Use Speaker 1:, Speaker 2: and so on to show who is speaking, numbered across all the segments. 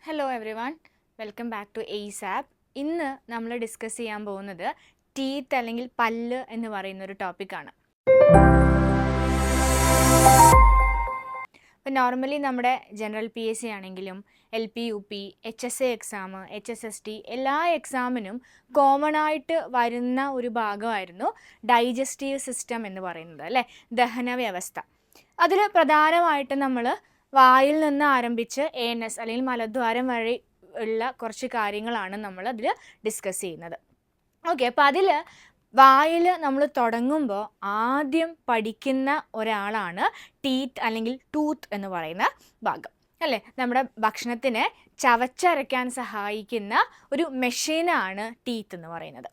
Speaker 1: Hello everyone, welcome back to ASAP. ഇന്ന് നമ്മൾ discuss ചെയ്യാൻ പോകുന്നത് ടീത്ത് അല്ലെങ്കിൽ പല്ല് എന്ന് പറയുന്ന ഒരു ടോപ്പിക്കാണ്. അപ്പോൾ നോർമലി നമ്മുടെ ജനറൽ PSC ആണെങ്കിലും LP UP HSA exam HSST എല്ലാ എക്സാമിനും കോമൺ ആയിട്ട് വരുന്ന ഒരു ഭാഗമായിരുന്നു ഡൈജസ്റ്റീവ് സിസ്റ്റം എന്ന് പറയുന്നത്, അല്ലേ, ദഹന വ്യവസ്ഥ. അതിൽ പ്രധാനമായിട്ടും നമ്മൾ വായിൽ നിന്ന് ആരംഭിച്ച് ANS അല്ലെങ്കിൽ മലദ്വാരം വഴി ഉള്ള കുറച്ച് കാര്യങ്ങളാണ് നമ്മൾ അതിൽ ഡിസ്കസ് ചെയ്യുന്നത്. ഓക്കെ, അപ്പോൾ അതിൽ വായിൽ നമ്മൾ തുടങ്ങുമ്പോൾ ആദ്യം പഠിക്കുന്ന ഒരാളാണ് ടീത്ത് അല്ലെങ്കിൽ ടൂത്ത് എന്ന് പറയുന്ന ഭാഗം, അല്ലേ. നമ്മുടെ ഭക്ഷണത്തിനെ ചവച്ചരയ്ക്കാൻ സഹായിക്കുന്ന ഒരു മെഷീനാണ് ടീത്ത് എന്ന് പറയുന്നത്.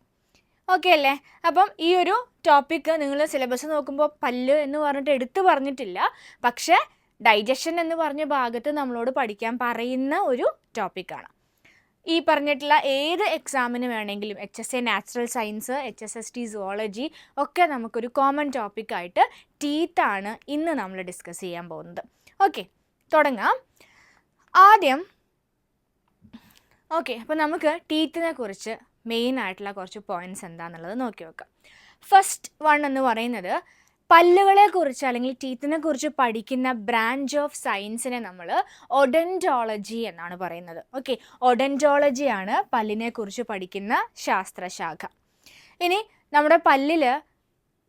Speaker 1: ഓക്കെ അല്ലേ? അപ്പം ഈ ഒരു ടോപ്പിക്ക് നിങ്ങൾ സിലബസ് നോക്കുമ്പോൾ പല്ല് എന്ന് പറഞ്ഞിട്ട് എടുത്തു പറഞ്ഞിട്ടില്ല, പക്ഷേ ഡൈജഷൻ എന്ന് പറഞ്ഞ ഭാഗത്ത് നമ്മളോട് പഠിക്കാൻ പറയുന്ന ഒരു ടോപ്പിക്കാണ്. ഈ പറഞ്ഞിട്ടുള്ള ഏത് എക്സാമിന് വേണമെങ്കിലും HSA natural science, HSST zoology ഒക്കെ നമുക്കൊരു കോമൺ ടോപ്പിക്കായിട്ട് ടീത്താണ് ഇന്ന് നമ്മൾ ഡിസ്കസ് ചെയ്യാൻ പോകുന്നത്. ഓക്കെ, തുടങ്ങാം. ആദ്യം അപ്പോൾ നമുക്ക് ടീത്തിനെ കുറിച്ച് മെയിൻ ആയിട്ടുള്ള കുറച്ച് പോയിൻറ്റ്സ് എന്താണെന്നുള്ളത് നോക്കി വെക്കാം. ഫസ്റ്റ് വൺ എന്ന് പറയുന്നത് പല്ലുകളെ കുറിച്ച് അല്ലെങ്കിൽ ടീത്തിനെ കുറിച്ച് പഠിക്കുന്ന ബ്രാഞ്ച് ഓഫ് സയൻസിനെ നമ്മൾ ഒഡൻറ്റോളജി എന്നാണ് പറയുന്നത്. ഓക്കെ, ഒഡൻറ്റോളജിയാണ് പല്ലിനെ കുറിച്ച് പഠിക്കുന്ന ശാസ്ത്രശാഖ. ഇനി നമ്മുടെ പല്ലിൽ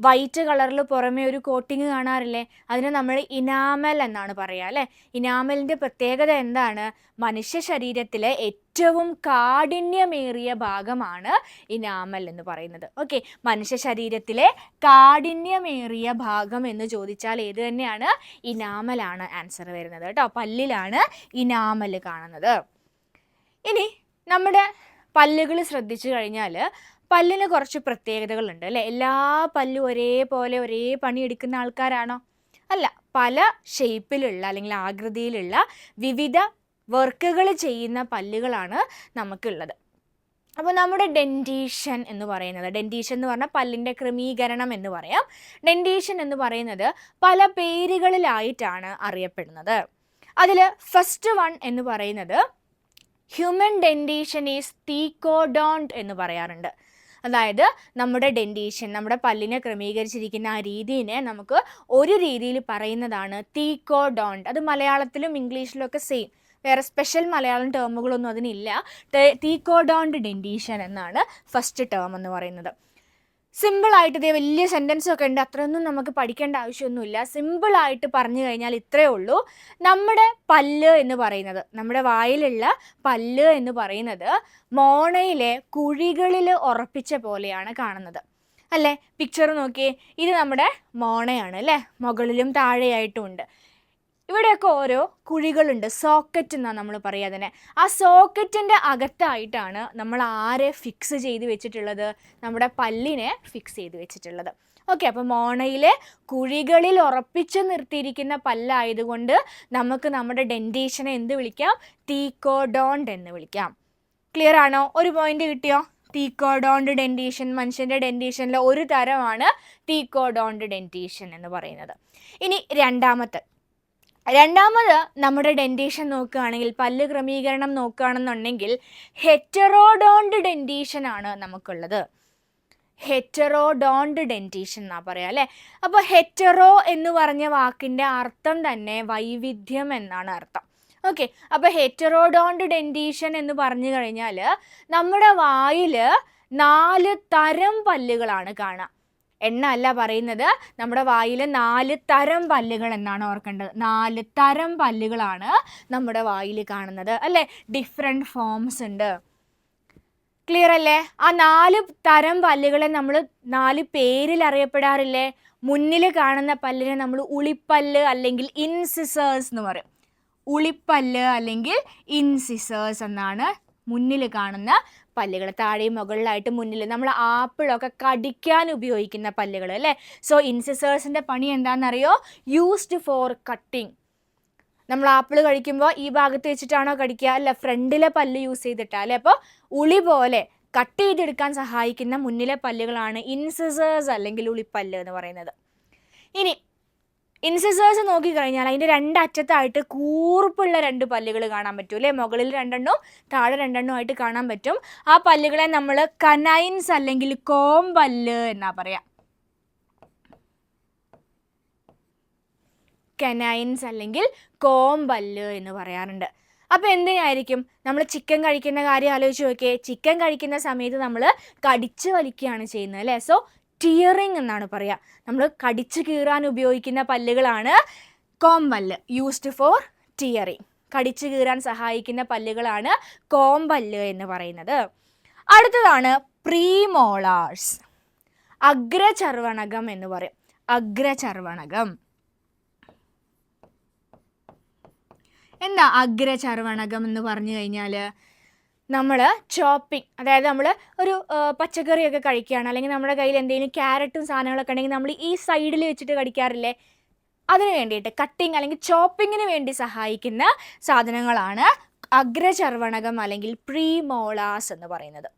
Speaker 1: വൈറ്റ് കളറിൽ പുറമേ ഒരു കോട്ടിങ് കാണാറില്ലേ, അതിനെ നമ്മൾ ഇനാമൽ എന്നാണ് പറയുക, അല്ലേ. ഇനാമലിൻ്റെ പ്രത്യേകത എന്താണ്? മനുഷ്യ ശരീരത്തിലെ ഏറ്റവും കാഠിന്യമേറിയ ഭാഗമാണ് ഇനാമൽ എന്ന് പറയുന്നത്. ഓക്കെ, മനുഷ്യ ശരീരത്തിലെ കാഠിന്യമേറിയ ഭാഗം എന്ന് ചോദിച്ചാൽ ഏത് തന്നെയാണ്? ഇനാമലാണ് ആൻസർ വരുന്നത് കേട്ടോ. പല്ലിലാണ് ഇനാമൽ കാണുന്നത്. ഇനി നമ്മുടെ പല്ലുകൾ ശ്രദ്ധിച്ചു കഴിഞ്ഞാൽ പല്ലിന് കുറച്ച് പ്രത്യേകതകളുണ്ട്, അല്ലേ. എല്ലാ പല്ലും ഒരേപോലെ ഒരേ പണിയെടുക്കുന്ന ആൾക്കാരാണോ? അല്ല, പല ഷേപ്പിലുള്ള അല്ലെങ്കിൽ ആകൃതിയിലുള്ള വിവിധ വർക്കുകൾ ചെയ്യുന്ന പല്ലുകളാണ് നമുക്കുള്ളത്. അപ്പോൾ നമ്മുടെ ഡെൻറ്റീഷൻ എന്ന് പറയുന്നത്, ഡെൻറ്റീഷൻ എന്ന് പറഞ്ഞാൽ പല്ലിൻ്റെ ക്രമീകരണം എന്ന് പറയാം. ഡെൻറ്റീഷൻ എന്ന് പറയുന്നത് പല പേരുകളിലായിട്ടാണ് അറിയപ്പെടുന്നത്. അതിൽ ഫസ്റ്റ് വൺ എന്ന് പറയുന്നത് ഹ്യൂമൻ ഡെൻറ്റീഷൻ ഈസ് തീക്കോഡോണ്ട് എന്ന് പറയാറുണ്ട്. അതായത് നമ്മുടെ ഡെൻറ്റീഷൻ, നമ്മുടെ പല്ലിനെ ക്രമീകരിച്ചിരിക്കുന്ന ആ രീതിയെ നമുക്ക് ഒരു രീതിയിൽ പറയുന്നതാണ് തീക്കോഡോണ്ട്. അത് മലയാളത്തിലും ഇംഗ്ലീഷിലും ഒക്കെ സെയിം, വേറെ സ്പെഷ്യൽ മലയാളം ടേമുകളൊന്നും അതിനില്ല. തീക്കോഡോണ്ട് ഡെൻറ്റീഷൻ എന്നാണ് ഫസ്റ്റ് ടേം എന്ന് പറയുന്നത്. സിമ്പിളായിട്ട് ഇതേ വലിയ സെൻറ്റൻസൊക്കെ ഉണ്ട്, അത്രയൊന്നും നമുക്ക് പഠിക്കേണ്ട ആവശ്യമൊന്നുമില്ല. സിമ്പിളായിട്ട് പറഞ്ഞു കഴിഞ്ഞാൽ ഇത്രയേ ഉള്ളൂ. നമ്മുടെ പല്ല് എന്ന് പറയുന്നത്, നമ്മുടെ വായിലുള്ള പല്ല് എന്ന് പറയുന്നത് മോണയിലെ കുഴികളിൽ ഉറപ്പിച്ച പോലെയാണ് കാണുന്നത്, അല്ലേ. പിക്ചർ നോക്കിയേ, ഇത് നമ്മുടെ മോണയാണ്, അല്ലേ. മുകളിലും താഴെയായിട്ടും ഉണ്ട്. ഇവിടെയൊക്കെ ഓരോ കുഴികളുണ്ട്, സോക്കറ്റ് എന്നാണ് നമ്മൾ പറയുക അതിനെ. ആ സോക്കറ്റിൻ്റെ അകത്തായിട്ടാണ് നമ്മൾ ആരെ ഫിക്സ് ചെയ്ത് വെച്ചിട്ടുള്ളത്? നമ്മുടെ പല്ലിനെ ഫിക്സ് ചെയ്ത് വെച്ചിട്ടുള്ളത്. ഓക്കെ, അപ്പോൾ മോണയിലെ കുഴികളിൽ ഉറപ്പിച്ച് നിർത്തിയിരിക്കുന്ന പല്ലായതുകൊണ്ട് നമുക്ക് നമ്മുടെ ഡെൻറ്റേഷനെ എന്ത് വിളിക്കാം? തീക്കോഡോണ്ട് എന്ന് വിളിക്കാം. ക്ലിയർ ആണോ? ഒരു പോയിന്റ് കിട്ടിയോ? തീക്കോഡോണ്ട് ഡെൻറ്റേഷൻ മനുഷ്യൻ്റെ ഡെൻറ്റേഷനിലെ ഒരു തരമാണ് തീക്കോഡോണ്ട് ഡെൻറ്റേഷൻ എന്ന് പറയുന്നത്. ഇനി രണ്ടാമത് നമ്മുടെ ഡെൻറ്റേഷൻ നോക്കുകയാണെങ്കിൽ, പല്ല് ക്രമീകരണം നോക്കുകയാണെന്നുണ്ടെങ്കിൽ ഹെറ്ററോഡോണ്ട് ഡെൻറ്റേഷൻ ആണ് നമുക്കുള്ളത്. ഹെറ്ററോഡോണ്ട് ഡെൻറ്റേഷൻ എന്നാ പറയാം, അല്ലേ. അപ്പോൾ ഹെറ്ററോ എന്ന് പറഞ്ഞ വാക്കിൻ്റെ അർത്ഥം തന്നെ വൈവിധ്യം എന്നാണ് അർത്ഥം. ഓക്കെ, അപ്പോൾ ഹെറ്ററോഡോണ്ട് ഡെൻറ്റേഷൻ എന്ന് പറഞ്ഞു കഴിഞ്ഞാൽ നമ്മുടെ വായിൽ 4 തരം പല്ലുകളാണ് കാണുക. എണ്ണ അല്ല പറയുന്നത്, നമ്മുടെ വായിൽ 4 തരം പല്ലുകൾ എന്നാണ് ഓർക്കേണ്ടത്. 4 തരം പല്ലുകളാണ് നമ്മുടെ വായിൽ കാണുന്നത്, അല്ലേ. ഡിഫറെൻറ്റ് ഫോംസ് ഉണ്ട്. ക്ലിയർ അല്ലേ? ആ 4 തരം പല്ലുകളെ നമ്മൾ 4 പേരിൽ അറിയപ്പെടാറില്ലേ? മുന്നിൽ കാണുന്ന പല്ലിനെ നമ്മൾ ഉളിപ്പല്ല് അല്ലെങ്കിൽ ഇൻസിസേഴ്സ് എന്ന് പറയും. ഉളിപ്പല്ല് അല്ലെങ്കിൽ ഇൻസിസേഴ്സ് എന്നാണ് മുന്നിൽ കാണുന്ന പല്ലുകൾ. താഴെയും മുകളിലായിട്ട് മുന്നിൽ നമ്മൾ ആപ്പിളൊക്കെ കടിക്കാൻ ഉപയോഗിക്കുന്ന പല്ലുകൾ, അല്ലേ. സോ ഇൻസിസേഴ്സിൻ്റെ പണി എന്താണെന്നറിയോ? Used for cutting. നമ്മൾ ആപ്പിൾ കഴിക്കുമ്പോൾ ഈ ഭാഗത്ത് വെച്ചിട്ടാണോ കടിക്കുക? അല്ല, ഫ്രണ്ടിലെ പല്ല് യൂസ് ചെയ്തിട്ടാണ്, അല്ലേ. അപ്പോൾ ഉളി പോലെ കട്ട് ചെയ്തെടുക്കാൻ സഹായിക്കുന്ന മുന്നിലെ പല്ലുകളാണ് ഇൻസിസേഴ്സ് അല്ലെങ്കിൽ ഉളിപ്പല്ല് എന്ന് പറയുന്നത്. ഇനി ഇൻസിസേഴ്സ് നോക്കിക്കഴിഞ്ഞാൽ അതിൻ്റെ രണ്ടറ്റത്തായിട്ട് കൂർപ്പുള്ള 2 പല്ലുകൾ കാണാൻ പറ്റും അല്ലേ? മുകളിൽ 2 താഴെ 2 ആയിട്ട് കാണാൻ പറ്റും. ആ പല്ലുകളെ നമ്മൾ കനൈൻസ് അല്ലെങ്കിൽ കോമ്പല്ല് എന്നാ പറയാം. കനൈൻസ് അല്ലെങ്കിൽ കോമ്പല്ല് എന്ന് പറയാറുണ്ട്. അപ്പോൾ എന്തിനായിരിക്കും? നമ്മൾ ചിക്കൻ കഴിക്കുന്ന കാര്യം ആലോചിച്ച് നോക്കിയേ. ചിക്കൻ കഴിക്കുന്ന സമയത്ത് നമ്മൾ കടിച്ച് വലിക്കുകയാണ് ചെയ്യുന്നത് അല്ലേ? സോ ടിയറിങ് എന്നാണ് പറയുക. നമ്മൾ കടിച്ച് കീറാൻ ഉപയോഗിക്കുന്ന പല്ലുകളാണ് കോമ്പല്ല്, യൂസ്ഡ് ഫോർ ടിയറിങ്. കടിച്ച് കീറാൻ സഹായിക്കുന്ന പല്ലുകളാണ് കോമ്പല്ല് എന്ന് പറയുന്നത്. അടുത്തതാണ് പ്രീമോളാർസ്, അഗ്രചർവണകം എന്ന് പറയും. അഗ്രചർവണകം. എന്താ അഗ്രചർവണകം എന്ന് പറഞ്ഞു കഴിഞ്ഞാൽ, നമ്മൾ ചോപ്പിംഗ്, അതായത് നമ്മൾ ഒരു പച്ചക്കറിയൊക്കെ കഴിക്കുകയാണ്, അല്ലെങ്കിൽ നമ്മുടെ കയ്യിൽ എന്തെങ്കിലും ക്യാരറ്റും സാധനങ്ങളൊക്കെ ഉണ്ടെങ്കിൽ നമ്മൾ ഈ സൈഡിൽ വെച്ചിട്ട് കടിക്കാറില്ലേ? അതിന് വേണ്ടിയിട്ട് കട്ടിങ് അല്ലെങ്കിൽ ചോപ്പിങ്ങിന് വേണ്ടി സഹായിക്കുന്ന സാധനങ്ങളാണ് അഗ്രചർവണകം അല്ലെങ്കിൽ പ്രീമോളാസ് എന്ന് പറയുന്നത്.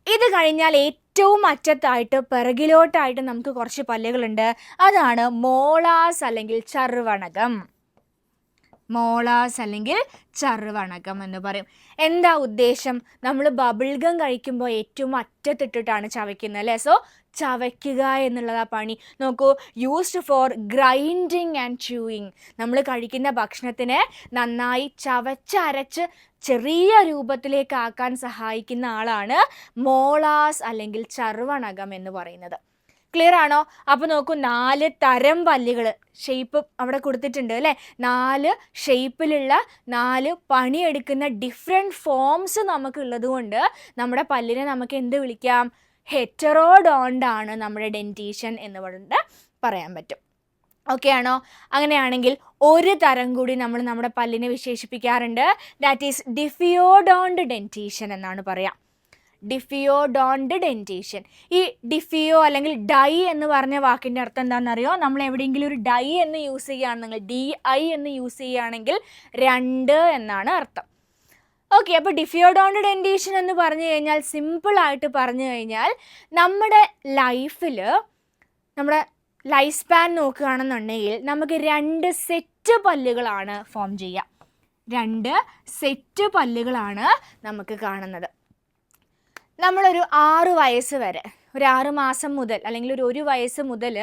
Speaker 1: ഇത് കഴിഞ്ഞാൽ ഏറ്റവും അറ്റത്തായിട്ട് പിറകിലോട്ടായിട്ട് നമുക്ക് കുറച്ച് പല്ലുകളുണ്ട്. അതാണ് മോളാസ് അല്ലെങ്കിൽ ചർവണകം. മോളാസ് അല്ലെങ്കിൽ ചർവണകം എന്ന് പറയും. എന്താ ഉദ്ദേശം? നമ്മൾ ബബിൾഗം കഴിക്കുമ്പോൾ ഏറ്റവും അറ്റത്തിട്ടിട്ടാണ് ചവയ്ക്കുന്നത് അല്ലേ? സോ ചവയ്ക്കുക എന്നുള്ളതാ പണി. നോക്കൂ, used for grinding and chewing. നമ്മൾ കഴിക്കുന്ന ഭക്ഷണത്തിനെ നന്നായി ചവച്ചരച്ച് ചെറിയ രൂപത്തിലേക്ക് ആക്കാൻ സഹായിക്കുന്ന ആളാണ് മോളാസ് അല്ലെങ്കിൽ ചർവണകം എന്ന് പറയുന്നത്. ക്ലിയർ ആണോ? അപ്പോൾ നോക്കൂ, 4 തരം പല്ലുകൾ ഷേപ്പ് അവിടെ കൊടുത്തിട്ടുണ്ട് അല്ലേ? 4 ഷേപ്പിലുള്ള 4 പണിയെടുക്കുന്ന ഡിഫറെൻറ്റ് ഫോംസ് നമുക്ക് ഉള്ളത് കൊണ്ട് നമ്മുടെ പല്ലിനെ നമുക്ക് എന്ത് വിളിക്കാം? ഹെറ്ററോഡോണ്ടാണ് നമ്മുടെ ഡെൻറ്റീഷൻ എന്ന് പറഞ്ഞിട്ട് പറയാൻ പറ്റും. ഓക്കെ ആണോ? അങ്ങനെയാണെങ്കിൽ ഒരു തരം കൂടി നമ്മൾ നമ്മുടെ പല്ലിനെ വിശേഷിപ്പിക്കാറുണ്ട്. ദാറ്റ് ഈസ് ഡിഫിയോഡോണ്ട് ഡെൻറ്റീഷൻ എന്നാണ് പറയാം. ഡിഫിയോഡോണ്ട് ഡെൻറ്റീഷൻ. ഈ ഡിഫിയോ അല്ലെങ്കിൽ ഡൈ എന്ന് പറഞ്ഞ വാക്കിൻ്റെ അർത്ഥം എന്താണെന്നറിയോ? നമ്മൾ എവിടെയെങ്കിലും ഒരു ഡൈ എന്ന് യൂസ് ചെയ്യുകയാണെങ്കിൽ, DI എന്ന് യൂസ് ചെയ്യുകയാണെങ്കിൽ 2 എന്നാണ് അർത്ഥം. ഓക്കെ, അപ്പോൾ ഡിഫിയോഡോണ്ട് ഡെൻറ്റീഷൻ എന്ന് പറഞ്ഞു കഴിഞ്ഞാൽ, സിമ്പിളായിട്ട് പറഞ്ഞു കഴിഞ്ഞാൽ, നമ്മുടെ ലൈഫിൽ നമ്മുടെ ലൈഫ് സ്പാൻ നോക്കുകയാണെന്നുണ്ടെങ്കിൽ നമുക്ക് 2 സെറ്റ് പല്ലുകളാണ് ഫോം ചെയ്യുക. 2 സെറ്റ് പല്ലുകളാണ് നമുക്ക് കാണുന്നത്. നമ്മളൊരു 6 വയസ്സ് വരെ, ഒരു 6 മാസം മുതൽ അല്ലെങ്കിൽ ഒരു 1 വയസ്സ് മുതൽ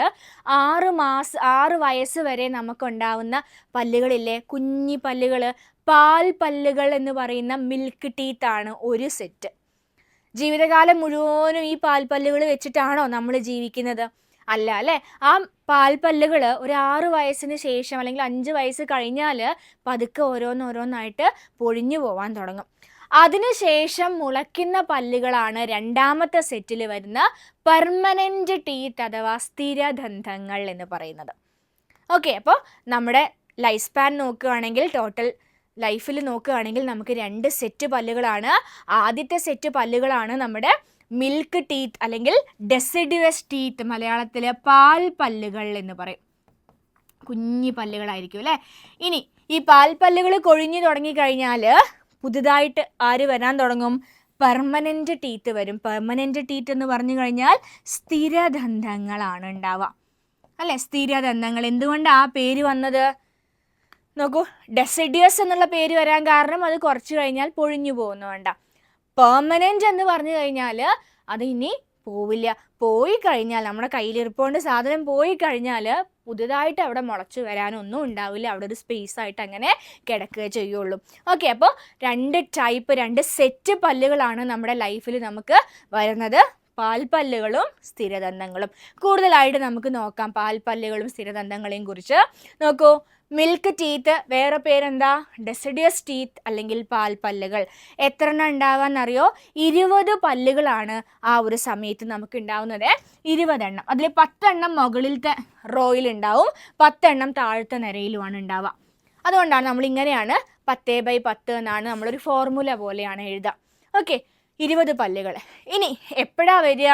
Speaker 1: 6 വയസ്സ് വരെ നമുക്കുണ്ടാവുന്ന പല്ലുകളില്ലേ, കുഞ്ഞി പല്ലുകൾ, പാൽ പല്ലുകൾ എന്ന് പറയുന്ന മിൽക്ക് ടീത്താണ് ഒരു സെറ്റ്. ജീവിതകാലം മുഴുവനും ഈ പാൽപ്പല്ലുകൾ വെച്ചിട്ടാണോ നമ്മൾ ജീവിക്കുന്നത്? അല്ല അല്ലേ? ആ പാൽപ്പല്ലുകൾ ഒരു 6 വയസ്സിന് ശേഷം അല്ലെങ്കിൽ 5 വയസ്സ് കഴിഞ്ഞാൽ പതുക്കെ ഓരോന്നോരോന്നായിട്ട് പൊഴിഞ്ഞു പോകാൻ തുടങ്ങും. അതിനുശേഷം മുളയ്ക്കുന്ന പല്ലുകളാണ് രണ്ടാമത്തെ സെറ്റിൽ വരുന്ന പെർമനൻ്റ് ടീത്ത് അഥവാ സ്ഥിരദന്തങ്ങൾ എന്ന് പറയുന്നത്. ഓക്കെ, അപ്പോൾ നമ്മുടെ ലൈഫ് സ്പാൻ നോക്കുകയാണെങ്കിൽ, ടോട്ടൽ ലൈഫിൽ നോക്കുകയാണെങ്കിൽ നമുക്ക് 2 സെറ്റ് പല്ലുകളാണ്. ആദ്യത്തെ സെറ്റ് പല്ലുകളാണ് നമ്മുടെ മിൽക്ക് ടീത്ത് അല്ലെങ്കിൽ ഡെസിഡുവസ് ടീത്ത്, മലയാളത്തിൽ പാൽ പല്ലുകൾ എന്ന് പറയും. കുഞ്ഞി പല്ലുകളായിരിക്കും അല്ലേ? ഇനി ഈ പാൽപ്പല്ലുകൾ കൊഴിഞ്ഞു തുടങ്ങിക്കഴിഞ്ഞാൽ പുതുതായിട്ട് ആര് വരാൻ തുടങ്ങും? പെർമനൻ്റ് ടീത്ത് വരും. പെർമനൻ്റ് ടീത്ത് എന്ന് പറഞ്ഞു കഴിഞ്ഞാൽ സ്ഥിരദന്തങ്ങളാണ് ഉണ്ടാവുക അല്ലേ? സ്ഥിരദന്തങ്ങൾ. എന്തുകൊണ്ട് ആ പേര് വന്നത്? നോക്കൂ, ഡെസിഡിയസ് എന്നുള്ള പേര് വരാൻ കാരണം അത് കുറച്ച് കഴിഞ്ഞാൽ പൊഴിഞ്ഞു പോകുന്നതുകൊണ്ട. പെർമനൻ്റ് എന്ന് പറഞ്ഞു കഴിഞ്ഞാൽ അത് ഇനി പോവില്ല. പോയി കഴിഞ്ഞാൽ നമ്മുടെ കയ്യിലിരിപ്പോണ്ട് സാധനം പോയി കഴിഞ്ഞാൽ പുതുതായിട്ട് അവിടെ മുളച്ച് വരാനൊന്നും ഉണ്ടാവില്ല. അവിടെ ഒരു സ്പേസ് ആയിട്ട് അങ്ങനെ കിടക്കുക ചെയ്യുള്ളൂ. ഓക്കെ, അപ്പോൾ 2 സെറ്റ് പല്ലുകളാണ് നമ്മുടെ ലൈഫിൽ നമുക്ക് വരുന്നത്. പാൽപ്പല്ലുകളും സ്ഥിരദന്തങ്ങളും. കൂടുതലായിട്ട് നമുക്ക് നോക്കാം പാൽപ്പല്ലുകളും സ്ഥിരദന്തങ്ങളെയും കുറിച്ച്. നോക്കൂ, മിൽക്ക് ടീത്ത്, വേറെ പേരെന്താ? ഡെസിഡിയസ് ടീത്ത് അല്ലെങ്കിൽ പാൽപ്പല്ലുകൾ. എത്ര എണ്ണം ഉണ്ടാകാമെന്നറിയോ? 20 പല്ലുകളാണ് ആ ഒരു സമയത്ത് നമുക്ക് ഉണ്ടാവുന്നത്. 20 എണ്ണം. അതിൽ 10 എണ്ണം മുകളിലത്തെ റോയിൽ ഉണ്ടാവും, 10 എണ്ണം താഴത്തെ നിരയിലുമാണ് ഉണ്ടാവുക. അതുകൊണ്ടാണ് നമ്മളിങ്ങനെയാണ് 10/10 എന്നാണ് നമ്മളൊരു ഫോർമുല പോലെയാണ് എഴുതുക. ഓക്കെ, 20 പല്ലുകൾ. ഇനി എപ്പോഴാണ് വരിക?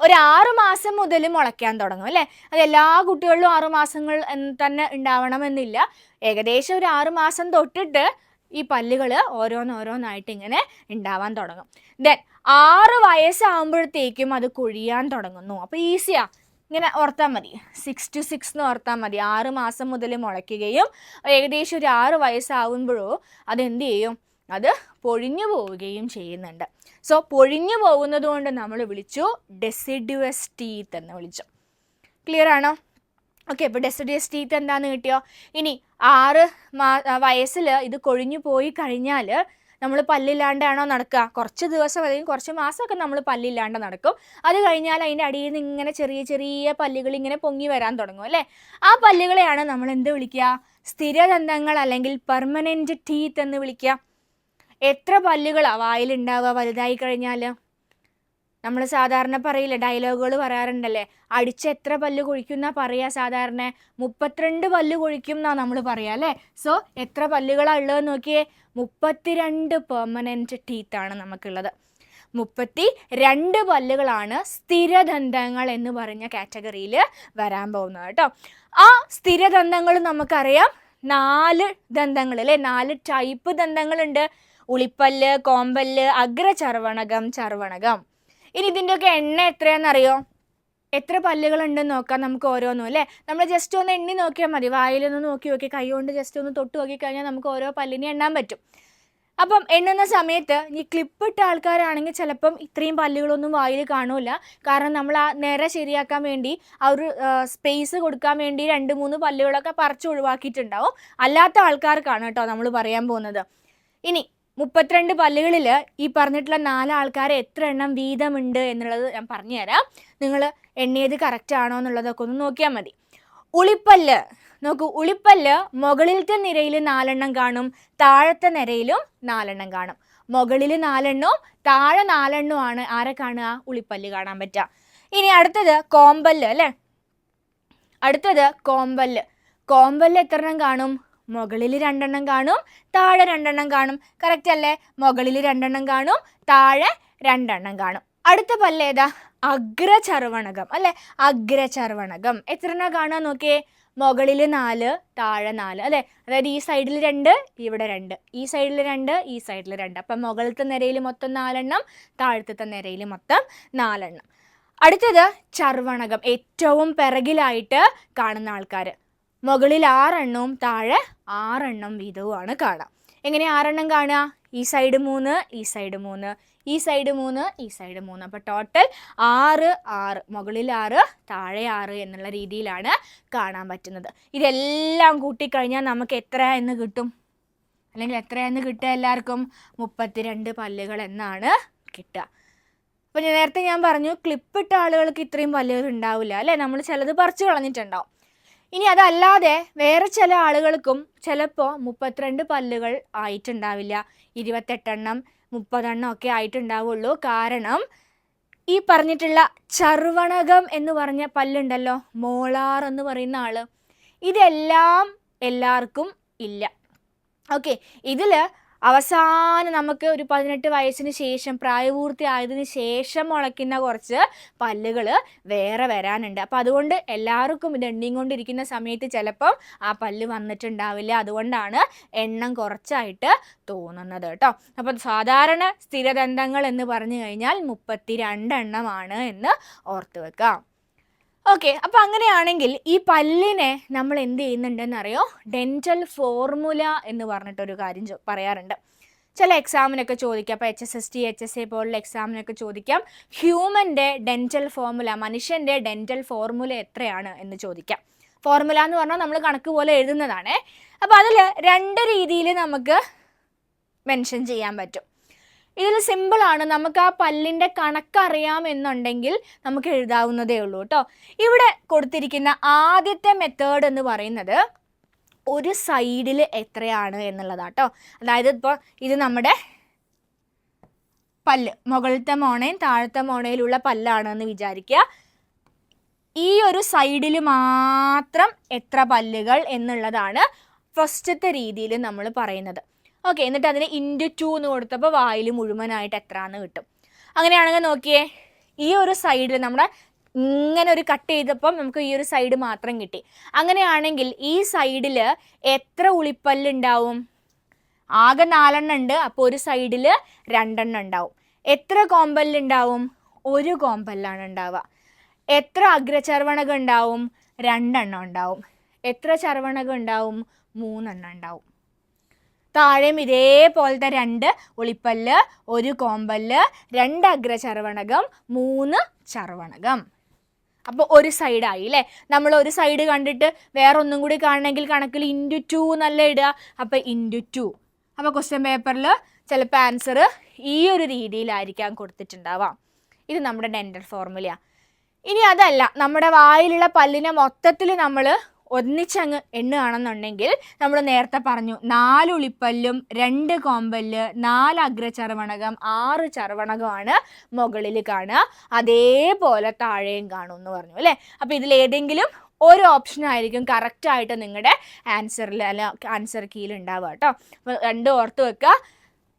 Speaker 1: ഒരു 6 മാസം മുതൽ മുളയ്ക്കാൻ തുടങ്ങും അല്ലേ? അത് എല്ലാ കുട്ടികളിലും 6 മാസങ്ങൾ തന്നെ ഉണ്ടാവണമെന്നില്ല. ഏകദേശം ഒരു 6 മാസം തൊട്ടിട്ട് ഈ പല്ലുകൾ ഓരോന്നോരോന്നായിട്ട് ഇങ്ങനെ ഉണ്ടാവാൻ തുടങ്ങും. ദെൻ 6 വയസ്സാകുമ്പോഴത്തേക്കും അത് കൊഴിയാൻ തുടങ്ങുന്നു. അപ്പോൾ ഈസിയാ, ഇങ്ങനെ ഓർത്താൽ മതി, 6 to 6 എന്ന് ഓർത്താൽ മതി. 6 മാസം മുതൽ മുളയ്ക്കുകയും ഏകദേശം ഒരു 6 വയസ്സാവുമ്പോഴോ അതെന്ത് ചെയ്യും, അത് പൊഴിഞ്ഞു പോവുകയും ചെയ്യുന്നുണ്ട്. സോ പൊഴിഞ്ഞു പോകുന്നത് കൊണ്ട് നമ്മൾ വിളിച്ചു ഡെസിഡുവസ് ടീത്ത് എന്ന് വിളിച്ചു. ക്ലിയർ ആണോ? ഓക്കെ, ഇപ്പോൾ ഡെസിഡുവസ് ടീത്ത് എന്താണെന്ന് കിട്ടിയോ? ഇനി 6 വയസ്സിൽ ഇത് കൊഴിഞ്ഞു പോയി കഴിഞ്ഞാൽ നമ്മൾ പല്ലില്ലാണ്ടാണോ നടക്കുക? കുറച്ച് ദിവസം അല്ലെങ്കിൽ കുറച്ച് മാസമൊക്കെ നമ്മൾ പല്ലില്ലാണ്ട് നടക്കും. അത് കഴിഞ്ഞാൽ അതിൻ്റെ അടിയിൽ നിന്ന് ഇങ്ങനെ ചെറിയ ചെറിയ പല്ലുകൾ ഇങ്ങനെ പൊങ്ങി വരാൻ തുടങ്ങും അല്ലേ? ആ പല്ലുകളെയാണ് നമ്മൾ എന്ത് വിളിക്കുക? സ്ഥിരദന്തങ്ങൾ അല്ലെങ്കിൽ പെർമനൻറ്റ് ടീത്ത് എന്ന് വിളിക്കുക. എത്ര പല്ലുകളാണ് വായിലുണ്ടാവുക വലുതായി കഴിഞ്ഞാൽ? നമ്മൾ സാധാരണ പറയില്ലേ, ഡയലോഗുകൾ പറയാറുണ്ടല്ലേ, അടിച്ച് എത്ര പല്ല് കൊഴിക്കും എന്നാ പറയുക സാധാരണ? 32 പല്ല് കൊഴിക്കും എന്നാണ് നമ്മൾ പറയുക അല്ലേ? സോ എത്ര പല്ലുകളാണ് ഉള്ളത് നോക്കിയേ, 32 പെർമനൻറ്റ് ടീത്താണ് നമുക്കുള്ളത്. 32 പല്ലുകളാണ് സ്ഥിരദന്തങ്ങൾ എന്ന് പറഞ്ഞ കാറ്റഗറിയിൽ വരാൻ പോകുന്നത് കേട്ടോ. ആ സ്ഥിരദന്തങ്ങൾ നമുക്കറിയാം 4 ദന്തങ്ങൾ അല്ലേ, 4 ടൈപ്പ് ദന്തങ്ങളുണ്ട്. ഉളിപ്പല്ല്, കോമ്പല്ല്, അഗ്രചർവണകം, ചർവണകം. ഇനി ഇതിൻ്റെയൊക്കെ എണ്ണം എത്രയാണെന്നറിയോ? എത്ര പല്ലുകളുണ്ടെന്ന് നോക്കാം നമുക്ക് ഓരോന്നും അല്ലേ. നമ്മൾ ജസ്റ്റ് ഒന്ന് എണ്ണി നോക്കിയാൽ മതി, വായിലൊന്ന് നോക്കി കൈ കൊണ്ട് ജസ്റ്റ് ഒന്ന് തൊട്ട് നോക്കിക്കഴിഞ്ഞാൽ നമുക്ക് ഓരോ പല്ലിനെ എണ്ണാൻ പറ്റും. അപ്പം എണ്ണുന്ന സമയത്ത് ഈ ക്ലിപ്പിട്ട ആൾക്കാരാണെങ്കിൽ ചിലപ്പം ഇത്രയും പല്ലുകളൊന്നും വായിൽ കാണൂല. കാരണം നമ്മൾ ആ നിര ശരിയാക്കാൻ വേണ്ടി ആ ഒരു സ്പേസ് കൊടുക്കാൻ വേണ്ടി 2-3 പല്ലുകളൊക്കെ പറിച്ച് ഒഴിവാക്കിയിട്ടുണ്ടാവും. അല്ലാത്ത ആൾക്കാർക്കാണ് കേട്ടോ നമ്മൾ പറയാൻ പോകുന്നത്. ഇനി 32 പല്ലുകളിൽ ഈ പറഞ്ഞിട്ടുള്ള 4 ആൾക്കാരെ എത്ര എണ്ണം വീതമുണ്ട് എന്നുള്ളത് ഞാൻ പറഞ്ഞുതരാം. നിങ്ങൾ എണ്ണിയത് കറക്റ്റ് ആണോ എന്നുള്ളതൊക്കെ ഒന്ന് നോക്കിയാൽ മതി. ഉളിപ്പല്ല് നോക്കൂ, ഉളിപ്പല്ല് മുകളിലത്തെ നിരയിൽ 4 എണ്ണം കാണും, താഴത്തെ നിരയിലും 4 എണ്ണം കാണും. മുകളിൽ 4 എണ്ണവും താഴെ 4 എണ്ണവുമാണ് ആരെ കാണുക? ഉളിപ്പല്ല് കാണാൻ പറ്റുക. ഇനി അടുത്തത് കോമ്പല്ല് അല്ലേ. അടുത്തത് കോമ്പല്ല്. കോമ്പല്ല് എത്ര എണ്ണം കാണും? മുകളിൽ 2 എണ്ണം കാണും, താഴെ 2 എണ്ണം കാണും. കറക്റ്റ് അല്ലേ? മുകളിൽ 2 എണ്ണം കാണും, താഴെ 2 എണ്ണം കാണും. അടുത്ത പല്ല് ഏതാ? അഗ്രചർവണകം അല്ലേ. അഗ്രചർവണകം എത്ര എണ്ണം കാണാൻ നോക്കിയേ? മുകളിൽ 4, താഴെ 4 അല്ലേ. അതായത് ഈ സൈഡിൽ 2, ഇവിടെ 2, ഈ സൈഡിൽ 2, ഈ സൈഡിൽ 2. അപ്പം മുകളിലത്തെ നിരയിൽ മൊത്തം 4 എണ്ണം, താഴത്തെ നിരയിൽ മൊത്തം 4 എണ്ണം. അടുത്തത് ചർവണകം, ഏറ്റവും പിറകിലായിട്ട് കാണുന്ന ആൾക്കാർ. മുകളിൽ 6 എണ്ണവും താഴെ 6 എണ്ണം വീതവുമാണ് കാണാം. എങ്ങനെ 6 എണ്ണം കാണുക? ഈ സൈഡ് 3, ഈ സൈഡ് 3, ഈ സൈഡ് 3, ഈ സൈഡ് 3. അപ്പോൾ ടോട്ടൽ 6, മുകളിൽ 6, താഴെ 6 എന്നുള്ള രീതിയിലാണ് കാണാൻ പറ്റുന്നത്. ഇതെല്ലാം കൂട്ടിക്കഴിഞ്ഞാൽ നമുക്ക് എത്ര എന്ന് കിട്ടും? അല്ലെങ്കിൽ എത്രയെന്ന് കിട്ടുക എല്ലാവർക്കും? 32 പല്ലുകൾ എന്നാണ് കിട്ടുക. അപ്പോൾ നേരത്തെ ഞാൻ പറഞ്ഞു ക്ലിപ്പിട്ട ആളുകൾക്ക് ഇത്രയും പല്ലുകൾ ഉണ്ടാവില്ല അല്ലേ, നമ്മൾ ചിലത് പറിച്ചു കളഞ്ഞിട്ടുണ്ടാവും. ഇനി അതല്ലാതെ വേറെ ചില ആളുകൾക്കും ചിലപ്പോൾ 32 പല്ലുകൾ ആയിട്ടുണ്ടാവില്ല, 28 എണ്ണം 30 എണ്ണം ഒക്കെ ആയിട്ടുണ്ടാവുള്ളൂ. കാരണം ഈ പറഞ്ഞിട്ടുള്ള ചർവണകം എന്ന് പറഞ്ഞ പല്ലുണ്ടല്ലോ, മോളാർ എന്ന് പറയുന്ന ആള്, ഇതെല്ലാം എല്ലാവർക്കും ഇല്ല. ഓക്കെ, ഇതിൽ അവസാനം നമുക്ക് ഒരു 18 വയസ്സിന് ശേഷം, പ്രായപൂർത്തി ആയതിനു ശേഷം മുളയ്ക്കുന്ന കുറച്ച് പല്ലുകൾ വേറെ വരാനുണ്ട്. അപ്പം അതുകൊണ്ട് എല്ലാവർക്കും ഇത് എണ്ണിക്കൊണ്ടിരിക്കുന്ന സമയത്ത് ചിലപ്പം ആ പല്ല് വന്നിട്ടുണ്ടാവില്ല. അതുകൊണ്ടാണ് എണ്ണം കുറച്ചായിട്ട് തോന്നുന്നത് കേട്ടോ. അപ്പം സാധാരണ സ്ഥിരദന്തങ്ങൾ എന്ന് പറഞ്ഞു കഴിഞ്ഞാൽ 32 എണ്ണമാണ് എന്ന് ഓർത്ത് വെക്കാം. ഓക്കെ, അപ്പോൾ അങ്ങനെയാണെങ്കിൽ ഈ പല്ലിനെ നമ്മൾ എന്ത് ചെയ്യുന്നുണ്ടെന്ന് അറിയോ? ഡെൻറ്റൽ ഫോർമുല എന്ന് പറഞ്ഞിട്ടൊരു കാര്യം പറയാറുണ്ട്. ചില എക്സാമിനൊക്കെ ചോദിക്കാം. അപ്പോൾ HSST, HSA പോലുള്ള എക്സാമിനൊക്കെ ചോദിക്കാം, ഹ്യൂമൻ്റെ ഡെൻറ്റൽ ഫോർമുല, മനുഷ്യൻ്റെ ഡെൻറ്റൽ ഫോർമുല എത്രയാണ് എന്ന് ചോദിക്കാം. ഫോർമുല എന്ന് പറഞ്ഞാൽ നമ്മൾ കണക്ക് പോലെ എഴുതുന്നതാണ്. അപ്പോൾ അതിൽ 2 രീതിയിൽ നമുക്ക് മെൻഷൻ ചെയ്യാൻ പറ്റും. ഇതിൽ സിമ്പിളാണ്, നമുക്ക് ആ പല്ലിൻ്റെ കണക്കറിയാം എന്നുണ്ടെങ്കിൽ നമുക്ക് എഴുതാവുന്നതേ ഉള്ളൂ കേട്ടോ. ഇവിടെ കൊടുത്തിരിക്കുന്ന ആദ്യത്തെ മെത്തേഡ് എന്ന് പറയുന്നത് ഒരു സൈഡിൽ എത്രയാണ് എന്നുള്ളതാട്ടോ. അതായത് ഇപ്പോൾ ഇത് നമ്മുടെ പല്ല്, മുകളിലത്തെ മോണയും താഴത്തെ മോണയിലുള്ള പല്ലാണെന്ന് വിചാരിക്കുക. ഈ ഒരു സൈഡിൽ മാത്രം എത്ര പല്ലുകൾ എന്നുള്ളതാണ് ഫസ്റ്റത്തെ രീതിയിൽ നമ്മൾ പറയുന്നത്. ഓക്കെ, എന്നിട്ട് അതിന് ഇൻറ്റു 2 എന്ന് കൊടുത്തപ്പോൾ വായിൽ മുഴുവനായിട്ട് എത്രയാണെന്ന് കിട്ടും. അങ്ങനെയാണെങ്കിൽ നോക്കിയേ, ഈ ഒരു സൈഡിൽ നമ്മുടെ ഇങ്ങനെ ഒരു കട്ട് ചെയ്തപ്പം നമുക്ക് ഈ ഒരു സൈഡ് മാത്രം കിട്ടി. അങ്ങനെയാണെങ്കിൽ ഈ സൈഡിൽ എത്ര ഉളിപ്പല്ലുണ്ടാവും? ആകെ 4 എണ്ണം ഉണ്ട്. അപ്പോൾ ഒരു സൈഡിൽ 2 എണ്ണം ഉണ്ടാവും. എത്ര കോമ്പല്ലുണ്ടാവും? 1 കോമ്പല്ലാണ് ഉണ്ടാവുക. എത്ര അഗ്രചർവണകം ഉണ്ടാവും? 2 എണ്ണം ഉണ്ടാവും. എത്ര ചർവണകം ഉണ്ടാവും? 3 എണ്ണം ഉണ്ടാവും. താഴെയും ഇതേപോലത്തെ 2 ഒളിപ്പല്ല്, 1 കോമ്പല്ല്, 2 അഗ്രചർവണകം, 3 ചർവണകം. അപ്പോൾ ഒരു സൈഡായി അല്ലേ? നമ്മൾ ഒരു സൈഡ് കണ്ടിട്ട് വേറെ ഒന്നും കൂടി കാണണമെങ്കിൽ കണക്കിൽ × 2 നല്ല ഇടുക. അപ്പോൾ × 2. അപ്പോൾ ക്വസ്റ്റ്യൻ പേപ്പറിൽ ചിലപ്പോൾ ആൻസർ ഈ ഒരു രീതിയിലായിരിക്കാം കൊടുത്തിട്ടുണ്ടാവാം. ഇത് നമ്മുടെ ഡെന്റൽ ഫോർമുലയാണ്. ഇനി അതല്ല, നമ്മുടെ വായിലുള്ള പല്ലിനെ മൊത്തത്തിൽ നമ്മൾ ഒന്നിച്ചങ്ങ് എണ്ണുകയാണെന്നുണ്ടെങ്കിൽ നമ്മൾ നേരത്തെ പറഞ്ഞു 4 ഉളിപ്പല്ലും 2 കോമ്പല്ല്, 4 അഗ്രചർവണകം, 6 ചർവണകമാണ് മുകളിൽ കാണുക. അതേപോലെ താഴെയും കാണും എന്ന് പറഞ്ഞു അല്ലേ? അപ്പോൾ ഇതിലേതെങ്കിലും ഒരു ഓപ്ഷൻ ആയിരിക്കും കറക്റ്റായിട്ട് നിങ്ങളുടെ ആൻസറിൽ അല്ല ആൻസർ കീയിൽ ഉണ്ടാവുക കേട്ടോ. അപ്പോൾ 2 ഓർത്ത് വെക്കുക.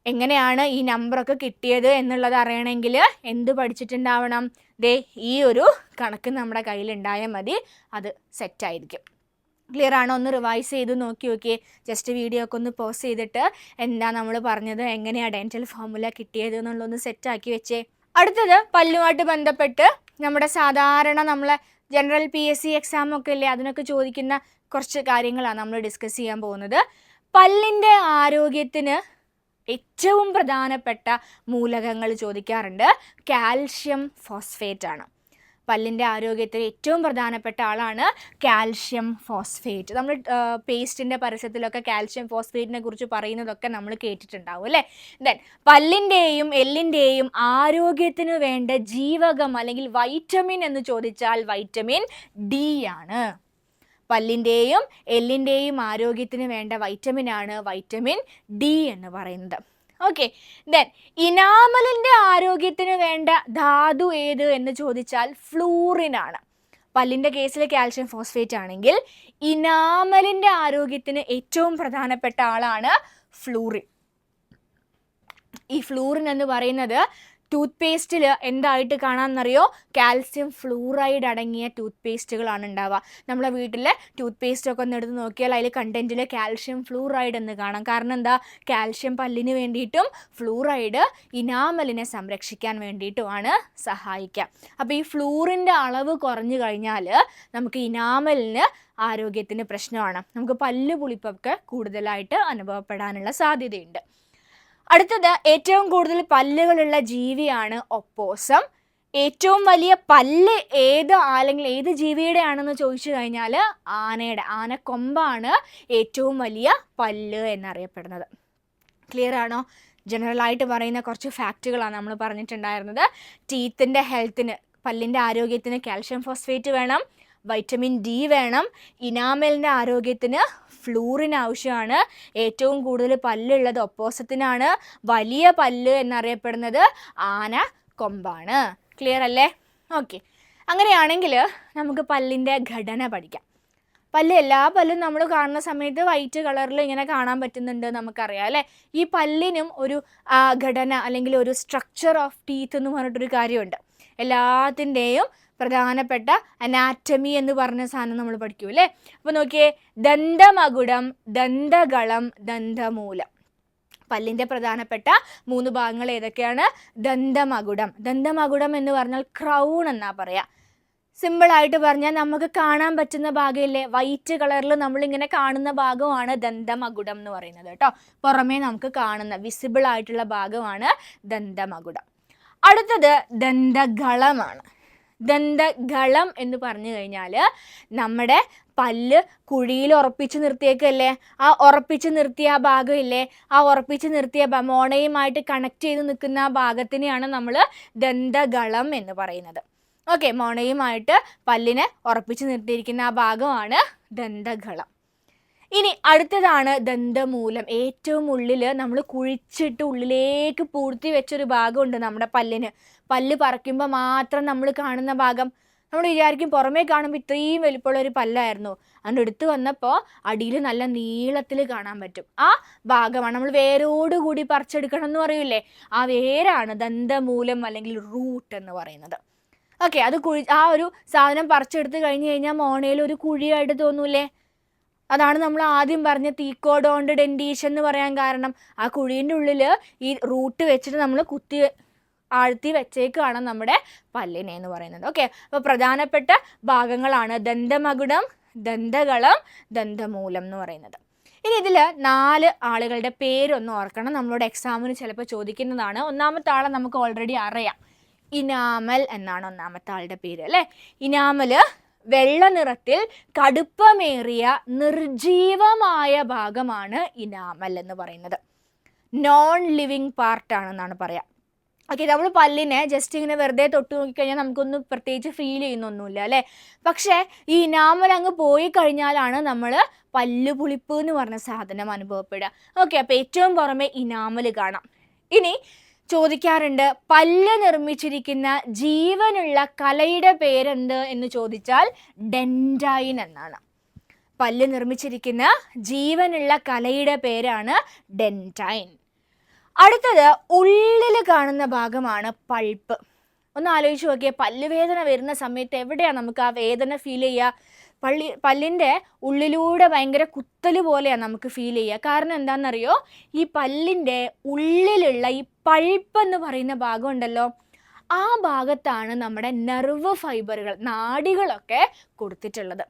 Speaker 1: എങ്ങനെയാണ് ഈ നമ്പറൊക്കെ കിട്ടിയത് എന്നുള്ളത് അറിയണമെങ്കിൽ എന്ത് പഠിച്ചിട്ടുണ്ടാവണം? ദേ ഈ ഒരു കണക്ക് നമ്മുടെ കയ്യിലുണ്ടായാൽ മതി, അത് സെറ്റായിരിക്കും. ക്ലിയർ ആണോ? ഒന്ന് റിവൈസ് ചെയ്ത് നോക്കിയേ. ജസ്റ്റ് വീഡിയോ ഒക്കെ ഒന്ന് പോസ് ചെയ്തിട്ട് എന്താ നമ്മൾ പറഞ്ഞത്, എങ്ങനെയാണ് ഡെന്റൽ ഫോർമുല കിട്ടിയത് എന്നുള്ളതൊന്ന് സെറ്റാക്കി വെച്ചേ. അടുത്തത് പല്ലുമായിട്ട് ബന്ധപ്പെട്ട് നമ്മുടെ സാധാരണ നമ്മളെ ജനറൽ PSC എക്സാം ഒക്കെ ഇല്ലേ, അതിനൊക്കെ ചോദിക്കുന്ന കുറച്ച് കാര്യങ്ങളാണ് നമ്മൾ ഡിസ്കസ് ചെയ്യാൻ പോകുന്നത്. പല്ലിൻ്റെ ആരോഗ്യത്തിന് ഏറ്റവും പ്രധാനപ്പെട്ട മൂലകങ്ങൾ ചോദിക്കാറുണ്ട്. കാൽഷ്യം ഫോസ്ഫേറ്റ് ആണ്. പല്ലിൻ്റെ ആരോഗ്യത്തിന് ഏറ്റവും പ്രധാനപ്പെട്ട ആളാണ് കാൽഷ്യം ഫോസ്ഫേറ്റ്. നമ്മൾ പേസ്റ്റിൻ്റെ പരസ്യത്തിലൊക്കെ കാൽഷ്യം ഫോസ്ഫേറ്റിനെ കുറിച്ച് പറയുന്നതൊക്കെ നമ്മൾ കേട്ടിട്ടുണ്ടാവും അല്ലേ? ദെൻ പല്ലിൻ്റെയും എല്ലിൻ്റെയും ആരോഗ്യത്തിന് വേണ്ട ജീവകം അല്ലെങ്കിൽ വൈറ്റമിൻ എന്ന് ചോദിച്ചാൽ വൈറ്റമിൻ D ആണ്. പല്ലിൻ്റെയും എല്ലിൻ്റെയും ആരോഗ്യത്തിന് വേണ്ട വൈറ്റമിനാണ് വൈറ്റമിൻ D എന്ന് പറയുന്നത്. ഓക്കെ. ദെൻ ഇനാമലിൻ്റെ ആരോഗ്യത്തിന് വേണ്ട ധാതു ഏത് എന്ന് ചോദിച്ചാൽ ഫ്ലൂറിൻ ആണ്. പല്ലിൻ്റെ കേസിൽ കാൽഷ്യം ഫോസ്ഫേറ്റ് ആണെങ്കിൽ ഇനാമലിൻ്റെ ആരോഗ്യത്തിന് ഏറ്റവും പ്രധാനപ്പെട്ട ആളാണ് ഫ്ലൂറിൻ. ഈ ഫ്ലൂറിൻ എന്ന് പറയുന്നത് ടൂത്ത് പേസ്റ്റിൽ എന്തായിട്ട് കാണാമെന്നറിയോ? കാൽസ്യം ഫ്ലൂറൈഡ് അടങ്ങിയ ടൂത്ത് പേസ്റ്റുകളാണ് ഉണ്ടാവുക. നമ്മളെ വീട്ടിലെ ടൂത്ത് പേസ്റ്റൊക്കെ ഒന്ന് എടുത്ത് നോക്കിയാൽ അതിൽ കണ്ടൻറ്റിൽ കാൽഷ്യം ഫ്ലൂറൈഡ് എന്ന് കാണാം. കാരണം എന്താ? കാൽഷ്യം പല്ലിന് വേണ്ടിയിട്ടും ഫ്ലൂറൈഡ് ഇനാമലിനെ സംരക്ഷിക്കാൻ വേണ്ടിയിട്ടുമാണ് സഹായിക്കുക. അപ്പോൾ ഈ ഫ്ലൂറിൻ്റെ അളവ് കുറഞ്ഞു കഴിഞ്ഞാൽ നമുക്ക് ഇനാമലിന് ആരോഗ്യത്തിന് പ്രശ്നമാണ്. നമുക്ക് പല്ല് പുളിപ്പൊക്കെ കൂടുതലായിട്ട് അനുഭവപ്പെടാനുള്ള സാധ്യതയുണ്ട്. അടുത്തത് ഏറ്റവും കൂടുതൽ പല്ലുകളുള്ള ജീവിയാണ് ഒപ്പോസം. ഏറ്റവും വലിയ പല്ല് അല്ലെങ്കിൽ ഏത് ജീവിയുടെ ആണെന്ന് ചോദിച്ചു കഴിഞ്ഞാൽ ആനക്കൊമ്പാണ് ഏറ്റവും വലിയ പല്ല് എന്നറിയപ്പെടുന്നത്. ക്ലിയർ ആണോ? ജനറലായിട്ട് പറയുന്ന കുറച്ച് ഫാക്റ്റുകളാണ് നമ്മൾ പറഞ്ഞിട്ടുണ്ടായിരുന്നത്. ടീത്തിൻ്റെ ഹെൽത്തിന്, പല്ലിൻ്റെ ആരോഗ്യത്തിന് കാൽഷ്യം ഫോസ്ഫേറ്റ് വേണം, വൈറ്റമിൻ D വേണം, ഇനാമലിൻ്റെ ആരോഗ്യത്തിന് ഫ്ലൂറിൻ ആവശ്യമാണ്, ഏറ്റവും കൂടുതൽ പല്ലുള്ളത് ഒപ്പോസത്തിനാണ്, വലിയ പല്ല് എന്നറിയപ്പെടുന്നത് ആന കൊമ്പാണ്. ക്ലിയർ അല്ലേ? ഓക്കെ. അങ്ങനെയാണെങ്കിൽ നമുക്ക് പല്ലിൻ്റെ ഘടന പഠിക്കാം. എല്ലാ പല്ലും നമ്മൾ കാണുന്ന സമയത്ത് വൈറ്റ് കളറിൽ ഇങ്ങനെ കാണാൻ പറ്റുന്നുണ്ട് നമുക്കറിയാം അല്ലേ? ഈ പല്ലിനും ഒരു ഘടന അല്ലെങ്കിൽ ഒരു സ്ട്രക്ചർ ഓഫ് ടീത്ത് എന്ന് പറഞ്ഞിട്ടൊരു കാര്യമുണ്ട്. എല്ലാത്തിൻ്റെയും പ്രധാനപ്പെട്ട അനാറ്റമി എന്ന് പറഞ്ഞ സാധനം നമ്മൾ പഠിക്കും അല്ലേ? അപ്പോൾ നോക്കിയേ, ദന്തമകുടം, ദന്തകളം, ദന്തമൂലം. പല്ലിൻ്റെ പ്രധാനപ്പെട്ട 3 ഭാഗങ്ങൾ ഏതൊക്കെയാണ്? ദന്തമകുടം എന്ന് പറഞ്ഞാൽ ക്രൗൺ എന്നാ പറയാ. സിമ്പിളായിട്ട് പറഞ്ഞാൽ നമുക്ക് കാണാൻ പറ്റുന്ന ഭാഗമില്ലേ, വൈറ്റ് കളറിൽ നമ്മളിങ്ങനെ കാണുന്ന ഭാഗമാണ് ദന്തമകുടം എന്ന് പറയുന്നത് കേട്ടോ. പുറമേ നമുക്ക് കാണുന്ന വിസിബിൾ ആയിട്ടുള്ള ഭാഗമാണ് ദന്തമകുടം. അടുത്തത് ദന്തകളമാണ്. ദന്തകളം എന്ന് പറഞ്ഞു കഴിഞ്ഞാൽ നമ്മുടെ പല്ല് കുഴിയിൽ ഉറപ്പിച്ച് നിർത്തിയേക്കല്ലേ, ആ ഉറപ്പിച്ച് നിർത്തിയ ആ ഭാഗമില്ലേ, ആ ഉറപ്പിച്ച് നിർത്തിയ മോണയുമായിട്ട് കണക്ട് ചെയ്ത് നിൽക്കുന്ന ആ ഭാഗത്തിനെയാണ് നമ്മൾ ദന്തകളം എന്ന് പറയുന്നത്. ഓക്കെ, മോണയുമായിട്ട് പല്ലിനെ ഉറപ്പിച്ച് നിർത്തിയിരിക്കുന്ന ആ ഭാഗമാണ് ദന്തകളം. ഇനി അടുത്തതാണ് ദന്തമൂലം. ഏറ്റവും ഉള്ളിൽ നമ്മൾ കുഴിച്ചിട്ട് ഉള്ളിലേക്ക് പൂഴ്ത്തി വെച്ചൊരു ഭാഗമുണ്ട് നമ്മുടെ പല്ലിന്. പല്ല് പറിക്കുമ്പോൾ മാത്രം നമ്മൾ കാണുന്ന ഭാഗം. നമ്മൾ വിചാരിക്കും പുറമേ കാണുമ്പോൾ ഇത്രയും വലിപ്പമുള്ള ഒരു പല്ലായിരുന്നു, അതുകൊണ്ട് എടുത്തു വന്നപ്പോൾ അടിയിൽ നല്ല നീളത്തിൽ കാണാൻ പറ്റും. ആ ഭാഗമാണ് നമ്മൾ വേരോടുകൂടി പറിച്ചെടുക്കണം എന്ന് പറയൂലേ, ആ വേരാണ് ദന്തമൂലം അല്ലെങ്കിൽ റൂട്ട് എന്ന് പറയുന്നത്. ഓക്കെ, അത് ആ ഒരു സാധനം പറിച്ചെടുത്ത് കഴിഞ്ഞ് കഴിഞ്ഞാൽ മോണയിൽ ഒരു കുഴിയായിട്ട് തോന്നൂലേ? അതാണ് നമ്മൾ ആദ്യം പറഞ്ഞ തീക്കോഡോണ്ട് ഡെൻറ്റീഷൻ എന്ന് പറയാൻ കാരണം. ആ കുഴീൻ്റെ ഉള്ളിൽ ഈ റൂട്ട് വെച്ചിട്ട് നമ്മൾ ആഴ്ത്തി വെച്ചേക്കാണ് നമ്മുടെ പല്ലിനെ എന്ന് പറയുന്നത്. ഓക്കെ, അപ്പോൾ പ്രധാനപ്പെട്ട ഭാഗങ്ങളാണ് ദന്തമകുടം, ദന്തകളം, ദന്തമൂലം എന്ന് പറയുന്നത്. ഇനി ഇതിൽ 4 ആളുകളുടെ പേരൊന്ന് ഓർക്കണം, നമ്മളോട് എക്സാമിന് ചിലപ്പോൾ ചോദിക്കുന്നതാണ്. ഒന്നാമത്തെ ആളെ നമുക്ക് ഓൾറെഡി അറിയാം, ഇനാമൽ എന്നാണ് ഒന്നാമത്തെ ആളുടെ പേര് അല്ലേ. ഇനാമൽ വെള്ള നിറത്തിൽ കടുപ്പമേറിയ നിർജീവമായ ഭാഗമാണ് ഇനാമൽ എന്ന് പറയുന്നത്. നോൺ ലിവിങ് പാർട്ടാണെന്നാണ് പറയാം. ഓക്കെ, നമ്മൾ പല്ലിനെ ജസ്റ്റ് ഇങ്ങനെ വെറുതെ തൊട്ട് നോക്കിക്കഴിഞ്ഞാൽ നമുക്കൊന്നും പ്രത്യേകിച്ച് ഫീൽ ചെയ്യുന്നൊന്നുമില്ല അല്ലേ. പക്ഷേ ഈ ഇനാമൽ അങ്ങ് പോയി കഴിഞ്ഞാലാണ് നമ്മൾ പല്ല് പുളിപ്പ് എന്ന് പറഞ്ഞ സാധനം അനുഭവപ്പെടുക. ഓക്കെ, അപ്പോൾ ഏറ്റവും പുറമെ ഇനാമൽ കാണാം. ഇനി ചോദിക്കാറുണ്ട്, പല്ല് നിർമ്മിച്ചിരിക്കുന്ന ജീവനുള്ള കലയുടെ പേരെന്ത് എന്ന് ചോദിച്ചാൽ ഡെൻഡൈൻ എന്നാണ്. പല്ല് നിർമ്മിച്ചിരിക്കുന്ന ജീവനുള്ള കലയുടെ പേരാണ് ഡെൻഡൈൻ. അടുത്തത് ഉള്ളിൽ കാണുന്ന ഭാഗമാണ് പൾപ്പ്. ഒന്ന് ആലോചിച്ച് നോക്കിയേ, പല്ലുവേദന വരുന്ന സമയത്ത് എവിടെയാണ് നമുക്ക് ആ വേദന ഫീൽ ചെയ്യുക? പല്ലിൻ്റെ ഉള്ളിലൂടെ ഭയങ്കര കുത്തൽ പോലെയാണ് നമുക്ക് ഫീൽ ചെയ്യുക. കാരണം എന്താണെന്നറിയോ, ഈ പല്ലിൻ്റെ ഉള്ളിലുള്ള ഈ പൾപ്പ് എന്ന് പറയുന്ന ഭാഗം ഉണ്ടല്ലോ, ആ ഭാഗത്താണ് നമ്മുടെ നെർവ് ഫൈബറുകൾ, നാഡികളൊക്കെ കൊടുത്തിട്ടുള്ളത്.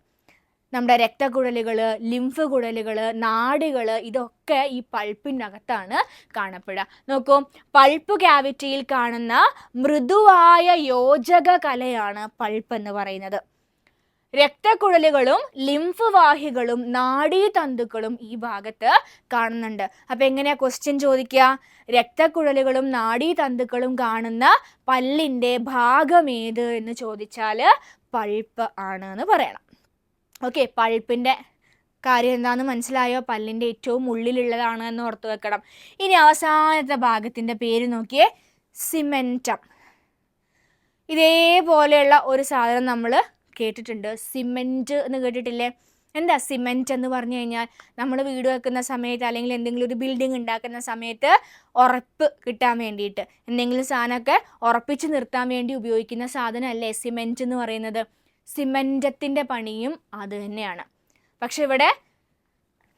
Speaker 1: നമ്മുടെ രക്തക്കുഴലുകൾ, ലിംഫ് കുഴലുകൾ, നാഡികൾ, ഇതൊക്കെ ഈ പൾപ്പിനകത്താണ് കാണപ്പെടുക. നോക്കൂ, പൾപ്പ് ക്യാവിറ്റിയിൽ കാണുന്ന മൃദുവായ യോജക കലയാണ് പൾപ്പ് എന്ന് പറയുന്നത്. രക്തക്കുഴലുകളും ലിംഫ് വാഹികളും നാഡീതന്തുക്കളും ഈ ഭാഗത്ത് കാണുന്നുണ്ട്. അപ്പം എങ്ങനെയാ ക്വസ്റ്റ്യൻ ചോദിക്കുക? രക്തക്കുഴലുകളും നാഡീതന്തുക്കളും കാണുന്ന പല്ലിൻ്റെ ഭാഗമേത് എന്ന് ചോദിച്ചാൽ പൾപ്പ് ആണ് എന്ന് പറയണം. ഓക്കെ, പൾപ്പിൻ്റെ കാര്യം എന്താണെന്ന് മനസ്സിലായോ? പല്ലിൻ്റെ ഏറ്റവും ഉള്ളിലുള്ളതാണ് എന്ന് ഓർത്ത് വെക്കണം. ഇനി അവസാനത്തെ ഭാഗത്തിൻ്റെ പേര് നോക്കിയേ, സിമെൻറ്റം. ഇതേപോലെയുള്ള ഒരു സാധനം നമ്മൾ കേട്ടിട്ടുണ്ട്, സിമെൻറ്റ് എന്ന് കേട്ടിട്ടില്ലേ? എന്താ സിമെൻറ്റ് എന്ന് പറഞ്ഞു കഴിഞ്ഞാൽ, നമ്മൾ വീട് വെക്കുന്ന സമയത്ത് അല്ലെങ്കിൽ എന്തെങ്കിലും ഒരു ബിൽഡിംഗ് ഉണ്ടാക്കുന്ന സമയത്ത് ഉറപ്പ് കിട്ടാൻ വേണ്ടിയിട്ട്, എന്തെങ്കിലും സാധനമൊക്കെ ഉറപ്പിച്ച് നിർത്താൻ വേണ്ടി ഉപയോഗിക്കുന്ന സാധനമല്ലേ സിമെൻറ്റ് എന്ന് പറയുന്നത്. സിമെൻറ്റത്തിൻ്റെ പണിയും അത് തന്നെയാണ്. പക്ഷെ ഇവിടെ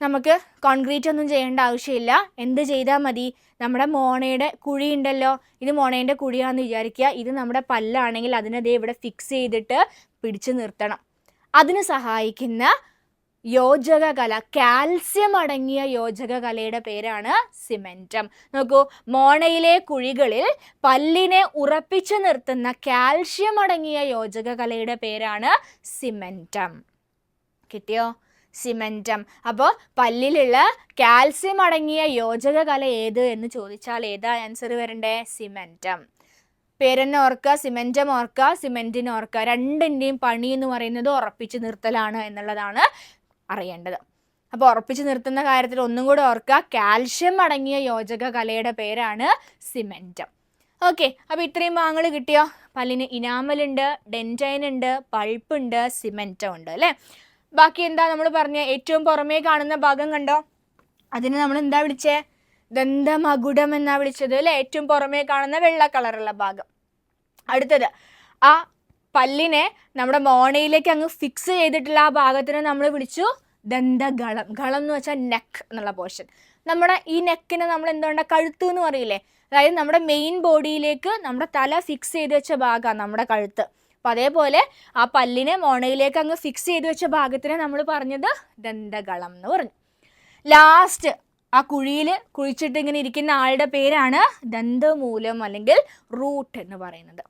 Speaker 1: നമുക്ക് കോൺക്രീറ്റ് ഒന്നും ചെയ്യേണ്ട ആവശ്യമില്ല. എന്ത് ചെയ്താൽ മതി? നമ്മുടെ മോണയുടെ കുഴി ഉണ്ടല്ലോ, ഇത് മോണേൻ്റെ കുഴിയാണെന്ന് വിചാരിക്കുക. ഇത് നമ്മുടെ പല്ലാണെങ്കിൽ അതിനെ ഇവിടെ ഫിക്സ് ചെയ്തിട്ട് പിടിച്ചു നിർത്തണം. അതിന് സഹായിക്കുന്ന യോജക കല, കാൽസ്യം അടങ്ങിയ യോജക കലയുടെ പേരാണ് സിമെൻറ്റം. നോക്കൂ, മോണയിലെ കുഴികളിൽ പല്ലിനെ ഉറപ്പിച്ചു നിർത്തുന്ന കാൽസ്യം അടങ്ങിയ യോജക കലയുടെ പേരാണ് സിമെൻറ്റം. കിട്ടിയോ? സിമെൻറ്റം. അപ്പോൾ പല്ലിലുള്ള കാൽസ്യം അടങ്ങിയ യോജക കല ഏത് എന്ന് ചോദിച്ചാൽ ഏതാ ആൻസർ വരണ്ടേ? സിമെൻറ്റം. പേരെന്നെ ഓർക്കുക, സിമെൻറ്റം ഓർക്കുക, സിമെൻറ്റിന് ഓർക്കുക. രണ്ടിൻ്റെയും പണി എന്ന് പറയുന്നത് ഉറപ്പിച്ച് നിർത്തലാണ് എന്നുള്ളതാണ് അറിയേണ്ടത്. അപ്പോൾ ഉറപ്പിച്ച് നിർത്തുന്ന കാര്യത്തിൽ ഒന്നും കൂടെ ഓർക്കുക, കാൽഷ്യം അടങ്ങിയ യോജക കലയുടെ പേരാണ് സിമെൻറ്റം. ഓക്കെ, അപ്പോൾ ഇത്രയും ഭാഗങ്ങൾ കിട്ടിയോ? പല്ലിന് ഇനാമലുണ്ട്, ഡെൻറ്റൈൻ ഉണ്ട്, പൾപ്പുണ്ട്, സിമെൻറ്റം ഉണ്ട് അല്ലേ. ബാക്കി എന്താ നമ്മൾ പറഞ്ഞ ഏറ്റവും പുറമേ കാണുന്ന ഭാഗം കണ്ടോ, അതിന് നമ്മൾ എന്താ വിളിച്ചേ? ദന്തമകുടം എന്നാ വിളിച്ചത് അല്ലേ, ഏറ്റവും പുറമേ കാണുന്ന വെള്ള കളറുള്ള ഭാഗം. അടുത്തത് ആ പല്ലിനെ നമ്മുടെ മോണയിലേക്ക് അങ്ങ് ഫിക്സ് ചെയ്തിട്ടുള്ള ആ ഭാഗത്തിനെ നമ്മൾ വിളിച്ചു ദന്തഗളം. ഗളം എന്ന് വെച്ചാൽ നെക്ക് എന്നുള്ള പോർഷൻ. നമ്മുടെ ഈ നെക്കിനെ നമ്മൾ എന്തുകൊണ്ടാ കഴുത്ത് എന്ന് പറയില്ലേ, അതായത് നമ്മുടെ മെയിൻ ബോഡിയിലേക്ക് നമ്മുടെ തല ഫിക്സ് ചെയ്ത് വെച്ച ഭാഗമാണ് നമ്മുടെ കഴുത്ത്. അപ്പം അതേപോലെ ആ പല്ലിനെ മോണയിലേക്ക് അങ്ങ് ഫിക്സ് ചെയ്ത് വെച്ച ഭാഗത്തിനെ നമ്മൾ പറഞ്ഞത് ദന്തഗളം എന്ന് പറഞ്ഞു. ലാസ്റ്റ് ആ കുഴിയിൽ കുഴിച്ചിട്ട് ഇങ്ങനെ ഇരിക്കുന്ന ആളുടെ പേരാണ് ദന്തമൂലം അല്ലെങ്കിൽ റൂട്ട് എന്ന് പറയുന്നത്.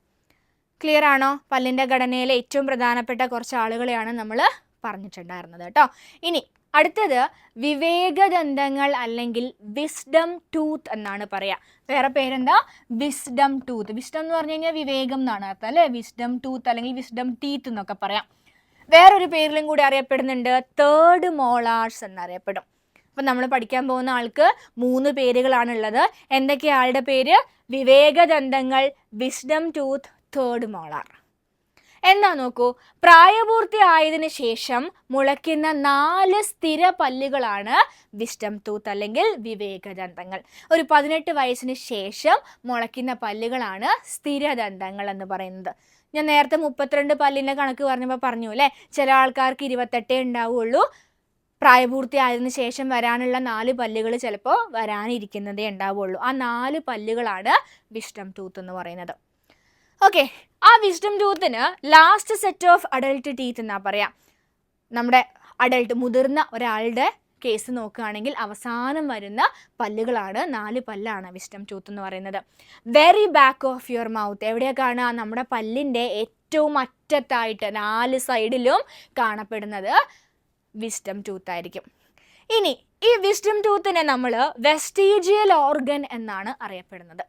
Speaker 1: ക്ലിയർ ആണോ? പല്ലിൻ്റെ ഘടനയിലെ ഏറ്റവും പ്രധാനപ്പെട്ട കുറച്ച് ആളുകളെയാണ് നമ്മൾ പറഞ്ഞിട്ടുണ്ടായിരുന്നത് കേട്ടോ. ഇനി അടുത്തത് വിവേകദന്തങ്ങൾ അല്ലെങ്കിൽ വിസ്ഡം ടൂത്ത് എന്നാണ് പറയുക. വേറെ പേരെന്താ? Wisdom tooth. വിസ്ഡം എന്ന് പറഞ്ഞു കഴിഞ്ഞാൽ വിവേകം എന്നാണ് അർത്ഥം അല്ലേ. വിസ്ഡം ടൂത്ത് അല്ലെങ്കിൽ വിസ്ഡം ടീത്ത് എന്നൊക്കെ പറയാം. വേറൊരു പേരിലും കൂടി അറിയപ്പെടുന്നുണ്ട്, തേർഡ് മോളാർസ് എന്നറിയപ്പെടും. അപ്പം നമ്മൾ പഠിക്കാൻ പോകുന്ന ആൾക്ക് 3 പേരുകളാണുള്ളത്. എന്തൊക്കെയാണ് ആളുടെ പേര്? വിവേകദന്തങ്ങൾ, വിസ്ഡം ടൂത്ത്, തേർഡ് മോളാർ. എന്താ നോക്കൂ, പ്രായപൂർത്തിയായതിനു ശേഷം മുളയ്ക്കുന്ന 4 സ്ഥിര പല്ലുകളാണ് വിസ്ഡം ടൂത്ത് അല്ലെങ്കിൽ വിവേകദന്തങ്ങൾ. ഒരു 18 വയസ്സിന് ശേഷം മുളയ്ക്കുന്ന പല്ലുകളാണ് സ്ഥിരദന്തങ്ങൾ എന്ന് പറയുന്നത്. ഞാൻ നേരത്തെ 32 പല്ലിൻ്റെ കണക്ക് പറഞ്ഞപ്പോൾ പറഞ്ഞു അല്ലേ, ചില ആൾക്കാർക്ക് 28 ഉണ്ടാവുകയുള്ളൂ. പ്രായപൂർത്തിയായതിനു ശേഷം വരാനുള്ള 4 പല്ലുകൾ ചിലപ്പോൾ വരാനിരിക്കുന്നതേ ഉണ്ടാവുള്ളൂ. ആ 4 പല്ലുകളാണ് വിസ്ഡം ടൂത്ത് എന്ന് പറയുന്നത്. ഓക്കെ, ആ വിസ്ഡം ടൂത്തിന് last set of adult teeth എന്നാ പറയാം. നമ്മുടെ അഡൽട്ട് മുതിർന്ന ഒരാളുടെ കേസ് നോക്കുകയാണെങ്കിൽ അവസാനം വരുന്ന പല്ലുകളാണ് 4 പല്ലാണ് വിസ്ഡം ടൂത്ത് എന്ന് പറയുന്നത്. Very back of your mouth, എവിടെയൊക്കെയാണ് നമ്മുടെ പല്ലിൻ്റെ ഏറ്റവും അറ്റത്തായിട്ട് 4 സൈഡിലും കാണപ്പെടുന്നത് വിസ്ഡം ടൂത്ത് ആയിരിക്കും. ഇനി ഈ വിസ്ഡം ടൂത്തിനെ നമ്മൾ വെസ്റ്റീജിയൽ ഓർഗൻ എന്നാണ് അറിയപ്പെടുന്നത്.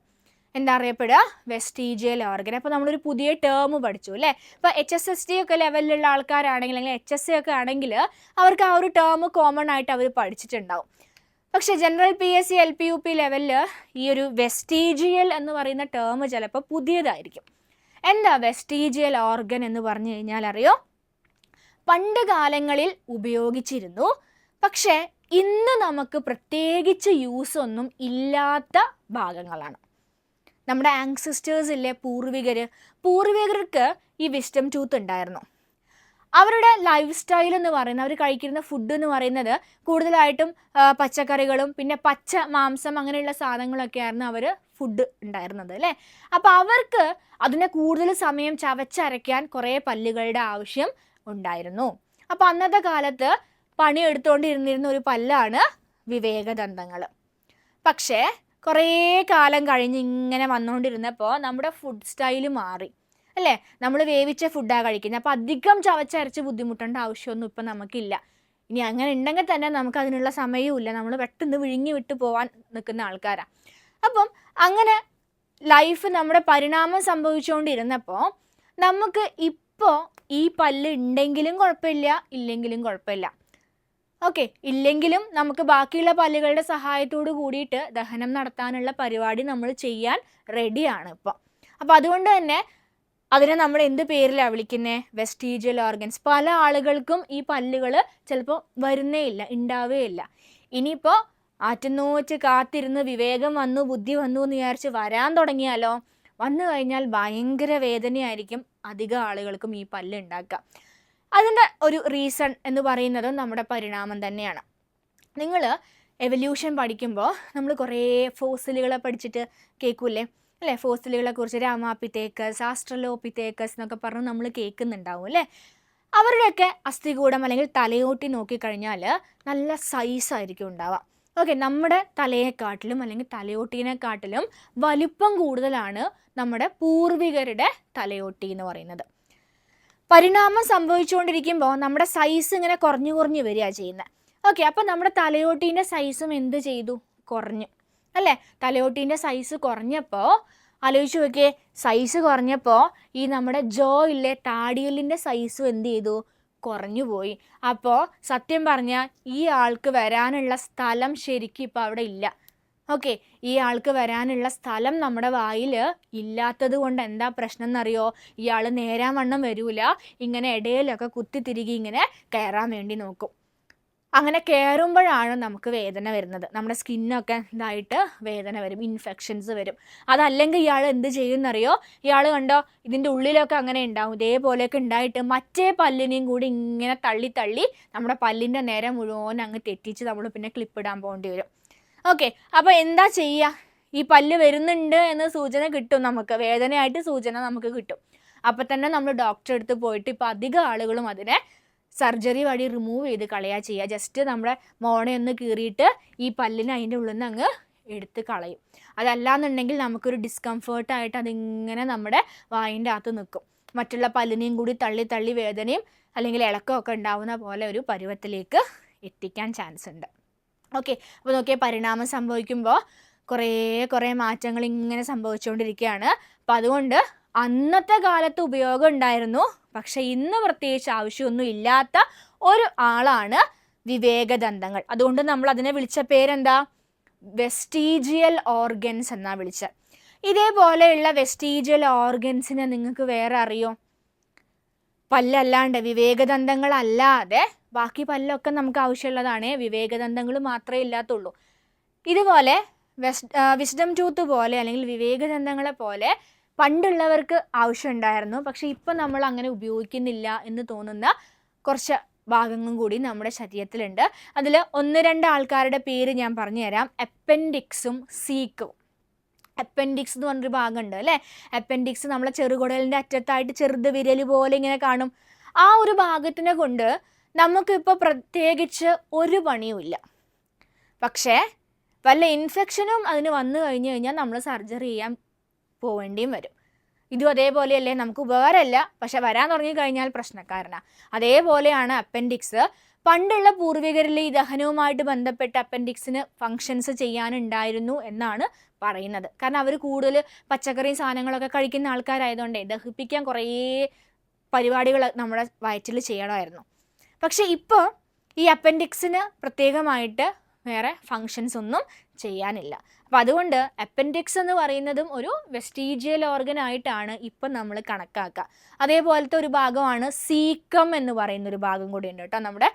Speaker 1: എന്താ അറിയപ്പെടുക? Vestigial organ. അപ്പോൾ നമ്മളൊരു പുതിയ ടേം പഠിച്ചു അല്ലേ? ഇപ്പോൾ HSST ഒക്കെ ലെവലിലുള്ള ആൾക്കാരാണെങ്കിൽ അല്ലെങ്കിൽ HSC ഒക്കെ ആണെങ്കിൽ അവർക്ക് ആ ഒരു ടേം കോമൺ ആയിട്ട് അവർ പഠിച്ചിട്ടുണ്ടാവും. പക്ഷേ ജനറൽ PSC LP UP ലെവലിൽ ഈ ഒരു വെസ്റ്റീജിയൽ എന്ന് പറയുന്ന ടേം ചിലപ്പോൾ പുതിയതായിരിക്കും. എന്താ വെസ്റ്റീജിയൽ ഓർഗൻ എന്ന് പറഞ്ഞു കഴിഞ്ഞാൽ അറിയോ? പണ്ട് കാലങ്ങളിൽ ഉപയോഗിച്ചിരുന്നു, പക്ഷേ ഇന്ന് നമുക്ക് പ്രത്യേകിച്ച് യൂസ് ഒന്നും ഇല്ലാത്ത ഭാഗങ്ങളാണ്. നമ്മുടെ ആൻസിസ്റ്റേഴ്സ് ഇല്ലേ, പൂർവികർക്ക് ഈ വിസ്ഡം ടൂത്ത് ഉണ്ടായിരുന്നു. അവരുടെ ലൈഫ് സ്റ്റൈൽ എന്ന് പറയുന്നത്, അവർ കഴിക്കുന്ന ഫുഡ് എന്ന് പറയുന്നത് കൂടുതലായിട്ടും പച്ചക്കറികളും പിന്നെ പച്ച മാംസം അങ്ങനെയുള്ള സാധനങ്ങളൊക്കെ ആയിരുന്നു അവർ ഫുഡ് ഉണ്ടായിരുന്നത് അല്ലേ. അപ്പോൾ അവർക്ക് അതിനെ കൂടുതൽ സമയം ചവച്ചരയ്ക്കാൻ കുറേ പല്ലുകളുടെ ആവശ്യം ഉണ്ടായിരുന്നു. അപ്പോൾ അന്നത്തെ കാലത്ത് പണിയെടുത്തുകൊണ്ടിരുന്നിരുന്ന ഒരു പല്ലാണ് വിവേകദന്തങ്ങൾ. പക്ഷേ കുറേ കാലം കഴിഞ്ഞ് ഇങ്ങനെ വന്നുകൊണ്ടിരുന്നപ്പോൾ നമ്മുടെ ഫുഡ് സ്റ്റൈല് മാറി അല്ലേ. നമ്മൾ വേവിച്ച ഫുഡാണ് കഴിക്കുന്നത്. അപ്പോൾ അധികം ചവച്ചരച്ച് ബുദ്ധിമുട്ടേണ്ട ആവശ്യമൊന്നും ഇപ്പം നമുക്കില്ല. ഇനി അങ്ങനെ ഉണ്ടെങ്കിൽ തന്നെ നമുക്ക് അതിനുള്ള സമയവും ഇല്ല. നമ്മൾ പെട്ടെന്ന് വിഴുങ്ങി വിട്ട് പോകാൻ നിൽക്കുന്ന ആൾക്കാരാണ്. അപ്പം അങ്ങനെ ലൈഫ് നമ്മുടെ പരിണാമം സംഭവിച്ചുകൊണ്ടിരുന്നപ്പോൾ നമുക്ക് ഇപ്പോൾ ഈ പല്ല് ഉണ്ടെങ്കിലും കുഴപ്പമില്ല, ഇല്ലെങ്കിലും കുഴപ്പമില്ല. ഓക്കെ, ഇല്ലെങ്കിലും നമുക്ക് ബാക്കിയുള്ള പല്ലുകളുടെ സഹായത്തോട് കൂടിയിട്ട് ദഹനം നടത്താനുള്ള പരിപാടി നമ്മൾ ചെയ്യാൻ റെഡിയാണ് ഇപ്പോൾ. അപ്പോൾ അതുകൊണ്ട് തന്നെ അതിനെ നമ്മൾ എന്ത് പേരിലാണ് വിളിക്കുന്നത്? Vestigial organs. പല ആളുകൾക്കും ഈ പല്ലുകൾ ചിലപ്പോൾ വരുന്നേ ഇല്ല, ഉണ്ടാവേ ഇല്ല. ഇനിയിപ്പോൾ ആറ്റുനോറ്റ് കാത്തിരുന്ന് വിവേകം വന്നു, ബുദ്ധി വന്നു എന്ന് വിചാരിച്ച് വരാൻ തുടങ്ങിയാലോ, വന്നു കഴിഞ്ഞാൽ ഭയങ്കര വേദനയായിരിക്കും അധികം ആളുകൾക്കും ഈ പല്ല് ഉണ്ടാക്കുക. അതിൻ്റെ ഒരു റീസൺ എന്ന് പറയുന്നത് നമ്മുടെ പരിണാമം തന്നെയാണ്. നിങ്ങൾ എവല്യൂഷൻ പഠിക്കുമ്പോൾ നമ്മൾ കുറേ ഫോസിലുകളെ പഠിച്ചിട്ട് കേൾക്കൂലേ അല്ലേ? ഫോസിലുകളെ കുറിച്ച് രാമാപിത്തേക്കസ്, ആസ്ട്രലോപിത്തേക്കസ് എന്നൊക്കെ പറഞ്ഞ് നമ്മൾ കേൾക്കുന്നുണ്ടാവും അല്ലേ? അവരുടെയൊക്കെ അസ്ഥികൂടം അല്ലെങ്കിൽ തലയോട്ടി നോക്കിക്കഴിഞ്ഞാൽ നല്ല സൈസായിരിക്കും ഉണ്ടാവാം. ഓക്കെ, നമ്മുടെ തലയെക്കാട്ടിലും അല്ലെങ്കിൽ തലയോട്ടീനെക്കാട്ടിലും വലിപ്പം കൂടുതലാണ് നമ്മുടെ പൂർവികരുടെ തലയോട്ടി എന്ന് പറയുന്നത്. പരിണാമം സംഭവിച്ചുകൊണ്ടിരിക്കുമ്പോൾ നമ്മുടെ സൈസ് ഇങ്ങനെ കുറഞ്ഞു വരിക ചെയ്യുന്നത്. ഓക്കെ, അപ്പോൾ നമ്മുടെ തലയോട്ടീൻ്റെ സൈസും എന്ത് ചെയ്തു? കുറഞ്ഞു അല്ലേ? തലയോട്ടീൻ്റെ സൈസ് കുറഞ്ഞപ്പോൾ ആലോചിച്ച് നോക്കിയേ, സൈസ് കുറഞ്ഞപ്പോൾ ഈ നമ്മുടെ ജോ ഇല്ലേ, താടിയലിൻ്റെ സൈസും എന്ത് ചെയ്തു? കുറഞ്ഞു പോയി. അപ്പോൾ സത്യം പറഞ്ഞാൽ ഈ ആൾക്ക് വരാനുള്ള സ്ഥലം ശരിക്കും ഇപ്പോൾ അവിടെ ഇല്ല. ഓക്കെ, ഈ ആൾക്ക് വരാനുള്ള സ്ഥലം നമ്മുടെ വായിൽ ഇല്ലാത്തത് കൊണ്ട് എന്താ പ്രശ്നം എന്നറിയോ? ഇയാൾ നേരാൻ വണ്ണം വരൂല, ഇങ്ങനെ ഇടയിലൊക്കെ കുത്തിത്തിരികി ഇങ്ങനെ കയറാൻ വേണ്ടി നോക്കും. അങ്ങനെ കയറുമ്പോഴാണ് നമുക്ക് വേദന വരുന്നത്. നമ്മുടെ സ്കിന്നൊക്കെ ഇതായിട്ട് വേദന വരും, ഇൻഫെക്ഷൻസ് വരും. അതല്ലെങ്കിൽ ഇയാൾ എന്ത് ചെയ്യുമെന്നറിയോ? ഇയാൾ കണ്ടോ, ഇതിൻ്റെ ഉള്ളിലൊക്കെ അങ്ങനെ ഉണ്ടാവും, ഇതേപോലെയൊക്കെ ഉണ്ടായിട്ട് മറ്റേ പല്ലിനെയും കൂടി ഇങ്ങനെ തള്ളി നമ്മുടെ പല്ലിൻ്റെ നേരെ മുഴുവൻ അങ്ങ് തെറ്റിച്ച് നമ്മൾ പിന്നെ ക്ലിപ്പിടാൻ പോകേണ്ടി വരും. ഓക്കെ, അപ്പോൾ എന്താ ചെയ്യുക? ഈ പല്ല് വരുന്നുണ്ട് എന്ന് സൂചന കിട്ടും, നമുക്ക് വേദനയായിട്ട് സൂചന നമുക്ക് കിട്ടും. അപ്പോൾ തന്നെ നമ്മൾ ഡോക്ടറെ അടുത്ത് പോയിട്ട് ഇപ്പോൾ അധികം ആളുകളും അതിനെ സർജറി വഴി റിമൂവ് ചെയ്ത് കളയുക ചെയ്യുക. ജസ്റ്റ് നമ്മുടെ മോണയൊന്ന് കീറിയിട്ട് ഈ പല്ലിന് അതിൻ്റെ ഉള്ളിൽ നിന്ന് അങ്ങ് എടുത്ത് കളയും. അതല്ലാന്നുണ്ടെങ്കിൽ നമുക്കൊരു ഡിസ്കംഫേർട്ടായിട്ട് അതിങ്ങനെ നമ്മുടെ വായിൻ്റെ അകത്ത് നിൽക്കും. മറ്റുള്ള പല്ലിനെയും കൂടി തള്ളി വേദനയും അല്ലെങ്കിൽ ഇളക്കമൊക്കെ ഉണ്ടാവുന്ന പോലെ ഒരു പരുവത്തിലേക്ക് എത്തിക്കാൻ ചാൻസ് ഉണ്ട്. ഓക്കെ, അപ്പോൾ നോക്കിയാൽ പരിണാമം സംഭവിക്കുമ്പോൾ കുറേ മാറ്റങ്ങൾ ഇങ്ങനെ സംഭവിച്ചുകൊണ്ടിരിക്കുകയാണ്. അപ്പം അതുകൊണ്ട് അന്നത്തെ കാലത്ത് ഉപയോഗം ഉണ്ടായിരുന്നു, പക്ഷെ ഇന്ന് പ്രത്യേകിച്ച് ആവശ്യമൊന്നും ഇല്ലാത്ത ഒരു ആളാണ് വിവേകദന്തങ്ങൾ. അതുകൊണ്ട് നമ്മൾ അതിനെ വിളിച്ച പേരെന്താ? വെസ്റ്റീജിയൽ ഓർഗൻസ് എന്നാണ് വിളിച്ചത്. ഇതേപോലെയുള്ള വെസ്റ്റീജിയൽ ഓർഗൻസിനെ നിങ്ങൾക്ക് വേറെ അറിയോ? പല്ലല്ലാണ്ട്, വിവേകദന്തങ്ങളല്ലാതെ ബാക്കി പല്ലൊക്കെ നമുക്ക് ആവശ്യമുള്ളതാണ്, വിവേകദന്തങ്ങൾ മാത്രമേ ഇല്ലാത്തുള്ളൂ. ഇതുപോലെ വിസ്ഡം ടൂത്ത് പോലെ അല്ലെങ്കിൽ വിവേകദന്തങ്ങളെ പോലെ പണ്ടുള്ളവർക്ക് ആവശ്യമുണ്ടായിരുന്നു, പക്ഷെ ഇപ്പം നമ്മൾ അങ്ങനെ ഉപയോഗിക്കുന്നില്ല എന്ന് തോന്നുന്ന കുറച്ച് ഭാഗങ്ങളും കൂടി നമ്മുടെ ശരീരത്തിലുണ്ട്. അതിൽ 1-2 ആൾക്കാരുടെ പേര് ഞാൻ പറഞ്ഞുതരാം. അപ്പൻഡിക്സും സീക്കും. അപ്പൻഡിക്സ് എന്ന് പറഞ്ഞൊരു ഭാഗമുണ്ട് അല്ലേ. അപ്പൻഡിക്സ് നമ്മളെ ചെറുകുടലിൻ്റെ അറ്റത്തായിട്ട് ചെറുത് വിരൽ പോലെ ഇങ്ങനെ കാണും. ആ ഒരു ഭാഗത്തിനെ കൊണ്ട് നമുക്കിപ്പോൾ പ്രത്യേകിച്ച് ഒരു പണിയുമില്ല. പക്ഷേ വല്ല ഇൻഫെക്ഷനും അതിന് വന്നു കഴിഞ്ഞ് കഴിഞ്ഞാൽ നമ്മൾ സർജറി ചെയ്യാൻ പോവേണ്ടിയും വരും. ഇതും അതേപോലെയല്ലേ, നമുക്ക് ഉപകാരമല്ല, പക്ഷെ വരാൻ തുടങ്ങിക്കഴിഞ്ഞാൽ പ്രശ്നക്കാരനാണ്. അതേപോലെയാണ് അപ്പൻഡിക്സ്. പണ്ടുള്ള പൂർവികരിൽ ഈ ദഹനവുമായിട്ട് ബന്ധപ്പെട്ട് അപ്പൻഡിക്സിന് ഫങ്ഷൻസ് ചെയ്യാനുണ്ടായിരുന്നു എന്നാണ് പറയുന്നത്. കാരണം അവർ കൂടുതൽ പച്ചക്കറിയും സാധനങ്ങളൊക്കെ കഴിക്കുന്ന ആൾക്കാരായതുകൊണ്ടേ ദഹിപ്പിക്കാൻ കുറേ പരിപാടികൾ നമ്മുടെ വയറ്റിൽ ചെയ്യണമായിരുന്നു. പക്ഷെ ഇപ്പോൾ ഈ അപ്പൻഡിക്സിന് പ്രത്യേകമായിട്ട് വേറെ ഫങ്ഷൻസ് ഒന്നും ചെയ്യാനില്ല. അപ്പോൾ അതുകൊണ്ട് അപ്പൻഡിക്സ് എന്ന് പറയുന്നതും ഒരു വെസ്റ്റീജിയൽ ഓർഗൻ ആയിട്ടാണ് ഇപ്പം നമ്മൾ കണക്കാക്കുക. അതേപോലത്തെ ഒരു ഭാഗമാണ് സീക്കം എന്ന് പറയുന്നൊരു ഭാഗം കൂടി ഉണ്ട് കേട്ടോ. നമ്മുടെ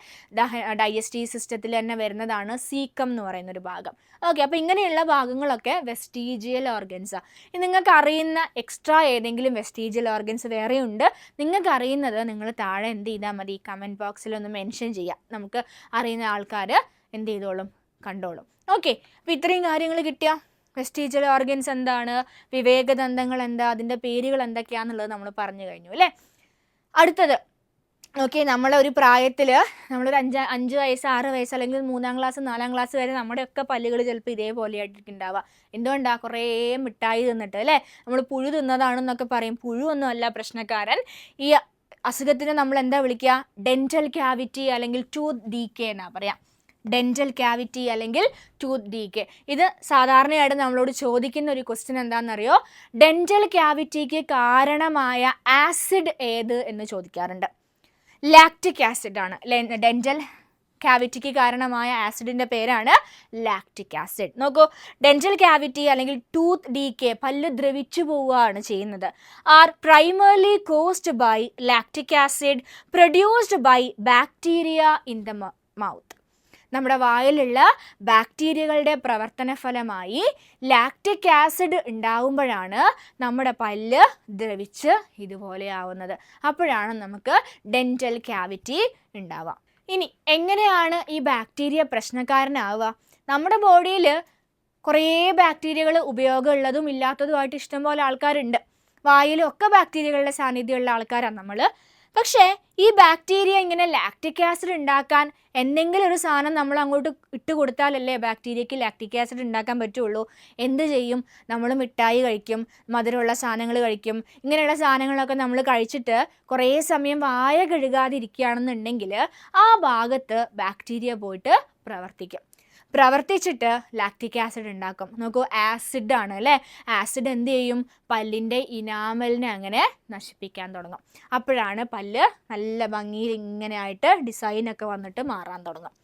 Speaker 1: ഡൈജസ്റ്റീവ് സിസ്റ്റത്തിൽ തന്നെ വരുന്നതാണ് സീക്കം എന്ന് പറയുന്നൊരു ഭാഗം. ഓക്കെ, അപ്പോൾ ഇങ്ങനെയുള്ള ഭാഗങ്ങളൊക്കെ വെസ്റ്റീജിയൽ ഓർഗൻസാണ്. നിങ്ങൾക്ക് അറിയുന്ന എക്സ്ട്രാ ഏതെങ്കിലും വെസ്റ്റീജിയൽ ഓർഗൻസ് വേറെയുണ്ട്, നിങ്ങൾക്ക് അറിയുന്നത് നിങ്ങൾ താഴെ എന്ത് ചെയ്താൽ മതി, കമൻറ്റ് ബോക്സിലൊന്ന് മെൻഷൻ ചെയ്യാം. നമുക്ക് അറിയുന്ന ആൾക്കാർ എന്ത് ചെയ്തോളും, കണ്ടോളും. ഓക്കെ, അപ്പോൾ ഇത്രയും കാര്യങ്ങൾ കിട്ടിയ വെസ്റ്റീജിയൽ ഓർഗൻസ് എന്താണ്, വിവേകദന്തങ്ങൾ എന്താ, അതിൻ്റെ പേരുകൾ എന്തൊക്കെയാണെന്നുള്ളത് നമ്മൾ പറഞ്ഞു കഴിഞ്ഞു അല്ലേ. അടുത്തത് ഓക്കെ, നമ്മളെ ഒരു പ്രായത്തിൽ നമ്മളൊരു 5 വയസ്സ് 6 വയസ്സ് അല്ലെങ്കിൽ 3-ാം ക്ലാസ് 4-ാം ക്ലാസ് വരെ നമ്മുടെയൊക്കെ പല്ലുകൾ ചിലപ്പോൾ ഇതേപോലെ ആയിട്ടുണ്ടാവുക. എന്തുകൊണ്ടാണ്? കുറേ മിഠായി തിന്നിട്ട് അല്ലേ. നമ്മൾ പുഴു തിന്നതാണെന്നൊക്കെ പറയും. പുഴുവൊന്നും അല്ല പ്രശ്നക്കാരൻ. ഈ അസുഖത്തിന് നമ്മൾ എന്താ വിളിക്കുക? ഡെൻറ്റൽ ക്യാവിറ്റി അല്ലെങ്കിൽ ടൂത്ത് ഡീക്കേ എന്നാണ് പറയാം. ഡെൻറ്റൽ ക്യാവിറ്റി അല്ലെങ്കിൽ ടൂത്ത് ഡീക്കേ. ഇത് സാധാരണയായിട്ട് നമ്മളോട് ചോദിക്കുന്ന ഒരു ക്വസ്റ്റ്യൻ എന്താണെന്നറിയോ? ഡെൻറ്റൽ ക്യാവിറ്റിക്ക് കാരണമായ ആസിഡ് ഏത് എന്ന് ചോദിക്കാറുണ്ട്. ലാക്റ്റിക് ആസിഡ് ആണ്. ഡെൻറ്റൽ ക്യാവിറ്റിക്ക് കാരണമായ ആസിഡിൻ്റെ പേരാണ് ലാക്റ്റിക് ആസിഡ്. നോക്കൂ, ഡെൻറ്റൽ ക്യാവിറ്റി അല്ലെങ്കിൽ ടൂത്ത് ഡീക്കേ, പല്ല് ദ്രവിച്ചു പോവുകയാണ് ചെയ്യുന്നത്, are primarily caused by lactic acid produced by bacteria in the mouth. നമ്മുടെ വായിലുള്ള ബാക്ടീരിയകളുടെ പ്രവർത്തന ഫലമായി ലാക്റ്റിക് ആസിഡ് ഉണ്ടാവുമ്പോഴാണ് നമ്മുടെ പല്ല് ദ്രവിച്ച് ഇതുപോലെ ആവുന്നത്. അപ്പോഴാണ് നമുക്ക് ഡെൻറ്റൽ ക്യാവിറ്റി ഉണ്ടാവുക. ഇനി എങ്ങനെയാണ് ഈ ബാക്ടീരിയ പ്രശ്നക്കാരനാവുക? നമ്മുടെ ബോഡിയിൽ കുറേ ബാക്ടീരിയകൾ ഉപയോഗമുള്ളതും ഇല്ലാത്തതുമായിട്ട് ഇഷ്ടംപോലെ ആൾക്കാരുണ്ട്. വായിലൊക്കെ ബാക്ടീരിയകളുടെ സാന്നിധ്യമുള്ള ആൾക്കാരാണ് നമ്മൾ. പക്ഷേ ഈ ബാക്ടീരിയ ഇങ്ങനെ ലാക്റ്റിക് ആസിഡ് ഉണ്ടാക്കാൻ എന്തെങ്കിലും ഒരു സാധനം നമ്മൾ അങ്ങോട്ട് ഇട്ട് കൊടുത്താലല്ലേ ബാക്ടീരിയക്ക് ലാക്റ്റിക് ആസിഡ് ഉണ്ടാക്കാൻ പറ്റുള്ളൂ. എന്ത് ചെയ്യും? നമ്മൾ മിഠായി കഴിക്കും, മധുരമുള്ള സാധനങ്ങൾ കഴിക്കും. ഇങ്ങനെയുള്ള സാധനങ്ങളൊക്കെ നമ്മൾ കഴിച്ചിട്ട് കുറേ സമയം വായ കഴുകാതിരിക്കുകയാണെന്നുണ്ടെങ്കിൽ ആ ഭാഗത്ത് ബാക്ടീരിയ പോയിട്ട് പ്രവർത്തിച്ചിട്ട് ലാക്റ്റിക് ആസിഡ് ഉണ്ടാക്കും. നോക്കൂ, ആസിഡാണ് അല്ലേ. ആസിഡ് എന്ത് ചെയ്യും? പല്ലിൻ്റെ ഇനാമലിനെ അങ്ങനെ നശിപ്പിക്കാൻ തുടങ്ങും. അപ്പോഴാണ് പല്ല് നല്ല ഭംഗിയിൽ ഇങ്ങനെ ആയിട്ട് ഡിസൈനൊക്കെ വന്നിട്ട് മാറാൻ തുടങ്ങും.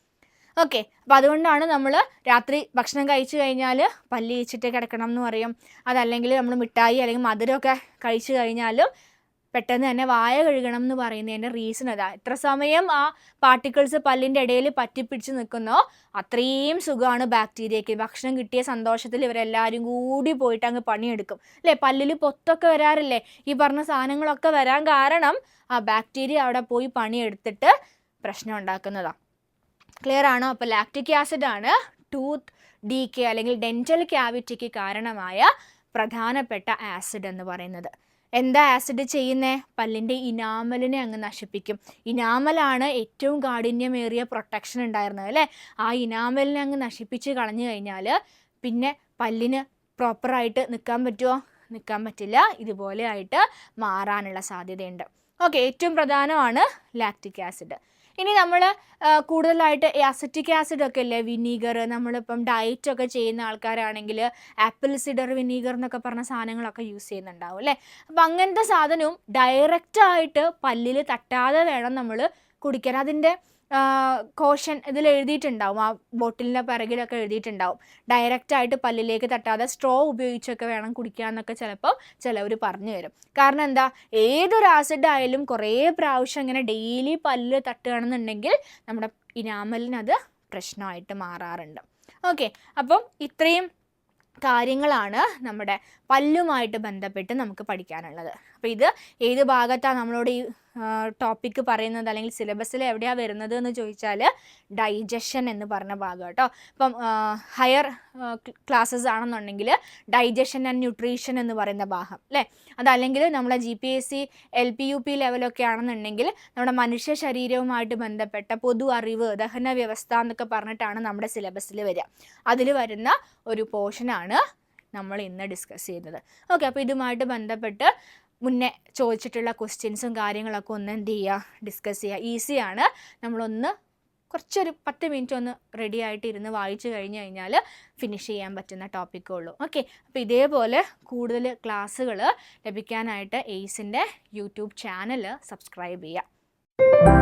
Speaker 1: ഓക്കെ, അപ്പോൾ അതുകൊണ്ടാണ് നമ്മൾ രാത്രി ഭക്ഷണം കഴിച്ചു കഴിഞ്ഞാൽ പല്ല് ഇച്ചിട്ട് കിടക്കണം എന്ന് പറയും. അതല്ലെങ്കിൽ നമ്മൾ മിഠായി അല്ലെങ്കിൽ മധുരമൊക്കെ കഴിച്ചു കഴിഞ്ഞാലും പെട്ടെന്ന് തന്നെ വായ കഴുകണം എന്ന് പറയുന്നതിൻ്റെ റീസൺ അതാ. എത്ര സമയം ആ പാർട്ടിക്കിൾസ് പല്ലിൻ്റെ ഇടയിൽ പറ്റിപ്പിടിച്ച് നിൽക്കുന്നോ അത്രയും സുഖമാണ് ബാക്ടീരിയയ്ക്ക്. ഭക്ഷണം കിട്ടിയ സന്തോഷത്തിൽ ഇവരെല്ലാവരും കൂടി പോയിട്ട് അങ്ങ് പണിയെടുക്കും അല്ലേ. പല്ലിൽ പൊത്തൊക്കെ വരാറില്ലേ? ഈ പറഞ്ഞ സാധനങ്ങളൊക്കെ വരാൻ കാരണം ആ ബാക്ടീരിയ അവിടെ പോയി പണിയെടുത്തിട്ട് പ്രശ്നം ഉണ്ടാക്കുന്നതാണ്. ക്ലിയർ ആണോ? അപ്പോൾ ലാക്റ്റിക് ആസിഡാണ് ടൂത്ത് ഡീക്കേ അല്ലെങ്കിൽ ഡെൻറ്റൽ ക്യാവിറ്റിക്ക് കാരണമായ പ്രധാനപ്പെട്ട ആസിഡ് എന്ന് പറയുന്നത്. എന്താ ആസിഡ് ചെയ്യുന്നേ? പല്ലിൻ്റെ ഇനാമലിനെ അങ്ങ് നശിപ്പിക്കും. ഇനാമലാണ് ഏറ്റവും കാഠിന്യമേറിയ പ്രൊട്ടക്ഷൻ ഉണ്ടായിരുന്നത് അല്ലേ. ആ ഇനാമലിനെ അങ്ങ് നശിപ്പിച്ച് കളഞ്ഞു കഴിഞ്ഞാൽ പിന്നെ പല്ലിന് പ്രോപ്പറായിട്ട് നിൽക്കാൻ പറ്റുമോ? നിൽക്കാൻ പറ്റില്ല. ഇതുപോലെ ആയിട്ട് മാറാനുള്ള സാധ്യതയുണ്ട്. ഓക്കെ, ഏറ്റവും പ്രധാനമാണ് ലാക്റ്റിക് ആസിഡ്. ഇനി നമ്മൾ കൂടുതലായിട്ട് അസറ്റിക് ആസിഡ് ഒക്കെ അല്ലേ, വിനീഗർ, നമ്മളിപ്പം ഡയറ്റൊക്കെ ചെയ്യുന്ന ആൾക്കാരാണെങ്കിൽ ആപ്പിൾ സിഡർ വിനീഗർ എന്നൊക്കെ പറഞ്ഞ സാധനങ്ങളൊക്കെ യൂസ് ചെയ്യുന്നുണ്ടാവും അല്ലേ. അപ്പം അങ്ങനത്തെ സാധനവും ഡയറക്റ്റായിട്ട് പല്ലിൽ തട്ടാതെ വേണം നമ്മൾ കുടിക്കാൻ. അതിൻ്റെ കോഷൻ ഇതിൽ എഴുതിയിട്ടുണ്ടാവും, ആ ബോട്ടിലിൻ്റെ പിറകിലൊക്കെ എഴുതിയിട്ടുണ്ടാവും. ഡയറക്റ്റായിട്ട് പല്ലിലേക്ക് തട്ടാതെ സ്ട്രോ ഉപയോഗിച്ചൊക്കെ വേണം കുടിക്കാമെന്നൊക്കെ ചിലപ്പോൾ ചിലവർ പറഞ്ഞു തരും. കാരണം എന്താ, ഏതൊരു ആസിഡ് ആയാലും കുറേ പ്രാവശ്യം ഇങ്ങനെ ഡെയിലി പല്ല് തട്ടുകയാണെന്നുണ്ടെങ്കിൽ നമ്മുടെ ഇനാമലിനത് പ്രശ്നമായിട്ട് മാറാറുണ്ട്. ഓക്കെ, അപ്പം ഇത്രയും കാര്യങ്ങളാണ് നമ്മുടെ പല്ലുമായിട്ട് ബന്ധപ്പെട്ട് നമുക്ക് പഠിക്കാനുള്ളത്. അപ്പോൾ ഇത് ഏത് ഭാഗത്താണ് നമ്മളോട് ഈ ടോപ്പിക്ക് പറയുന്നത് അല്ലെങ്കിൽ സിലബസിൽ എവിടെയാണ് വരുന്നത് എന്ന് ചോദിച്ചാൽ ഡൈജഷൻ എന്ന് പറഞ്ഞ ഭാഗം കേട്ടോ. ഇപ്പം ഹയർ ക്ലാസ്സസ് ആണെന്നുണ്ടെങ്കിൽ ഡൈജഷൻ ആൻഡ് ന്യൂട്രീഷൻ എന്ന് പറയുന്ന ഭാഗം അല്ലേ. അതല്ലെങ്കിൽ നമ്മുടെ GPSC LP UP ലെവലൊക്കെ ആണെന്നുണ്ടെങ്കിൽ നമ്മുടെ മനുഷ്യ ശരീരവുമായിട്ട് ബന്ധപ്പെട്ട പൊതു അറിവ്, ദഹന വ്യവസ്ഥ എന്നൊക്കെ പറഞ്ഞിട്ടാണ് നമ്മുടെ സിലബസിൽ വരിക. അതിൽ വരുന്ന ഒരു പോർഷനാണ് നമ്മൾ ഇന്ന് ഡിസ്കസ് ചെയ്യുന്നത്. ഓക്കെ, അപ്പോൾ ഇതുമായിട്ട് ബന്ധപ്പെട്ട് മുന്നേ ചോദിച്ചിട്ടുള്ള ക്വസ്റ്റ്യൻസും കാര്യങ്ങളൊക്കെ ഒന്ന് എന്ത് ചെയ്യുക, ഡിസ്കസ് ചെയ്യുക. ഈസിയാണ്. നമ്മളൊന്ന് കുറച്ചൊരു 10 മിനിറ്റ് ഒന്ന് റെഡി ആയിട്ട് ഇരുന്ന് വായിച്ചു കഴിഞ്ഞ് കഴിഞ്ഞാൽ ഫിനിഷ് ചെയ്യാൻ പറ്റുന്ന ടോപ്പിക്കേ ഉള്ളൂ. ഓക്കെ, അപ്പോൾ ഇതേപോലെ കൂടുതൽ ക്ലാസ്സുകൾ ലഭിക്കാനായിട്ട് എയ്സിൻ്റെ യൂട്യൂബ് ചാനൽ സബ്സ്ക്രൈബ് ചെയ്യുക.